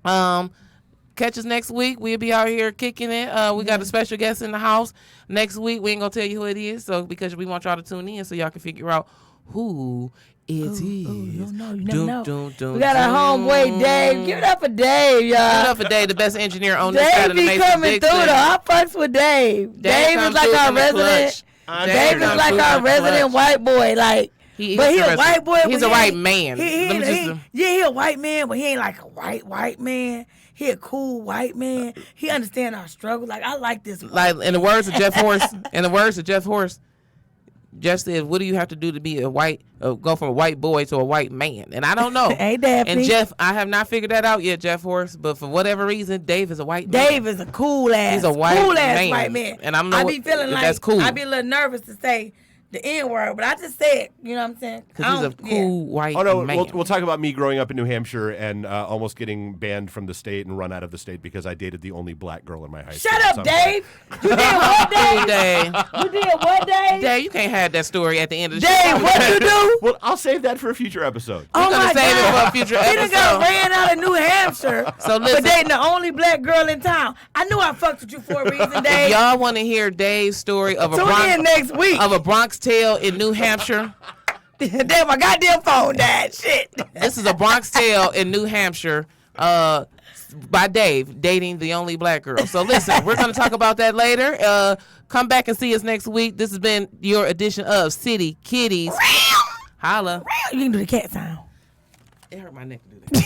catch us next week. We'll be out here kicking it. We got a special guest in the house next week. We ain't gonna tell you who it is, so because we want y'all to tune in so y'all can figure out who it is. You never know. We got our homeboy Dave. Give it up for Dave, y'all. Give it up for Dave, the best engineer on this side of the Mason coming Dixon. through though. I fucks with Dave. Dave is like our resident. Dave is like our resident white boy. Like, but he a white boy. He's a white man. He a white man, but he ain't like a white man. He a cool white man. He understand our struggle. Like, I like this. Like, in the words of Jeff Horst, Jeff said, what do you have to do to be a white, go from a white boy to a white man? And I don't know. Hey, Daphne. And Jeff, I have not figured that out yet, Jeff Horst, but for whatever reason, Dave is a white man. Dave is a cool ass. He's a white man. And I be feeling like that's cool. I be a little nervous to say the N word, but I just said it. You know what I'm saying? Because he's a cool white man. Oh, no, we'll talk about me growing up in New Hampshire and almost getting banned from the state and run out of the state because I dated the only black girl in my high school. Shut up, Dave. You did what, Dave? You did what, Dave? Dave, you can't have that story at the end of the show. Dave, what you do? Well, I'll save that for a future episode. Oh, my God. Save it for a future episode. He done got ran out of New Hampshire for dating the only black girl in town. I knew I fucked with you for a reason, Dave. If y'all want to hear Dave's story of next week. Of a Bronx tale in New Hampshire. Damn, my goddamn phone died. Shit. This is a Bronx tale in New Hampshire by Dave, dating the only black girl. So listen, we're going to talk about that later. Come back and see us next week. This has been your edition of City Kitties. Holla. You can do the cat sound. It hurt my neck to do that.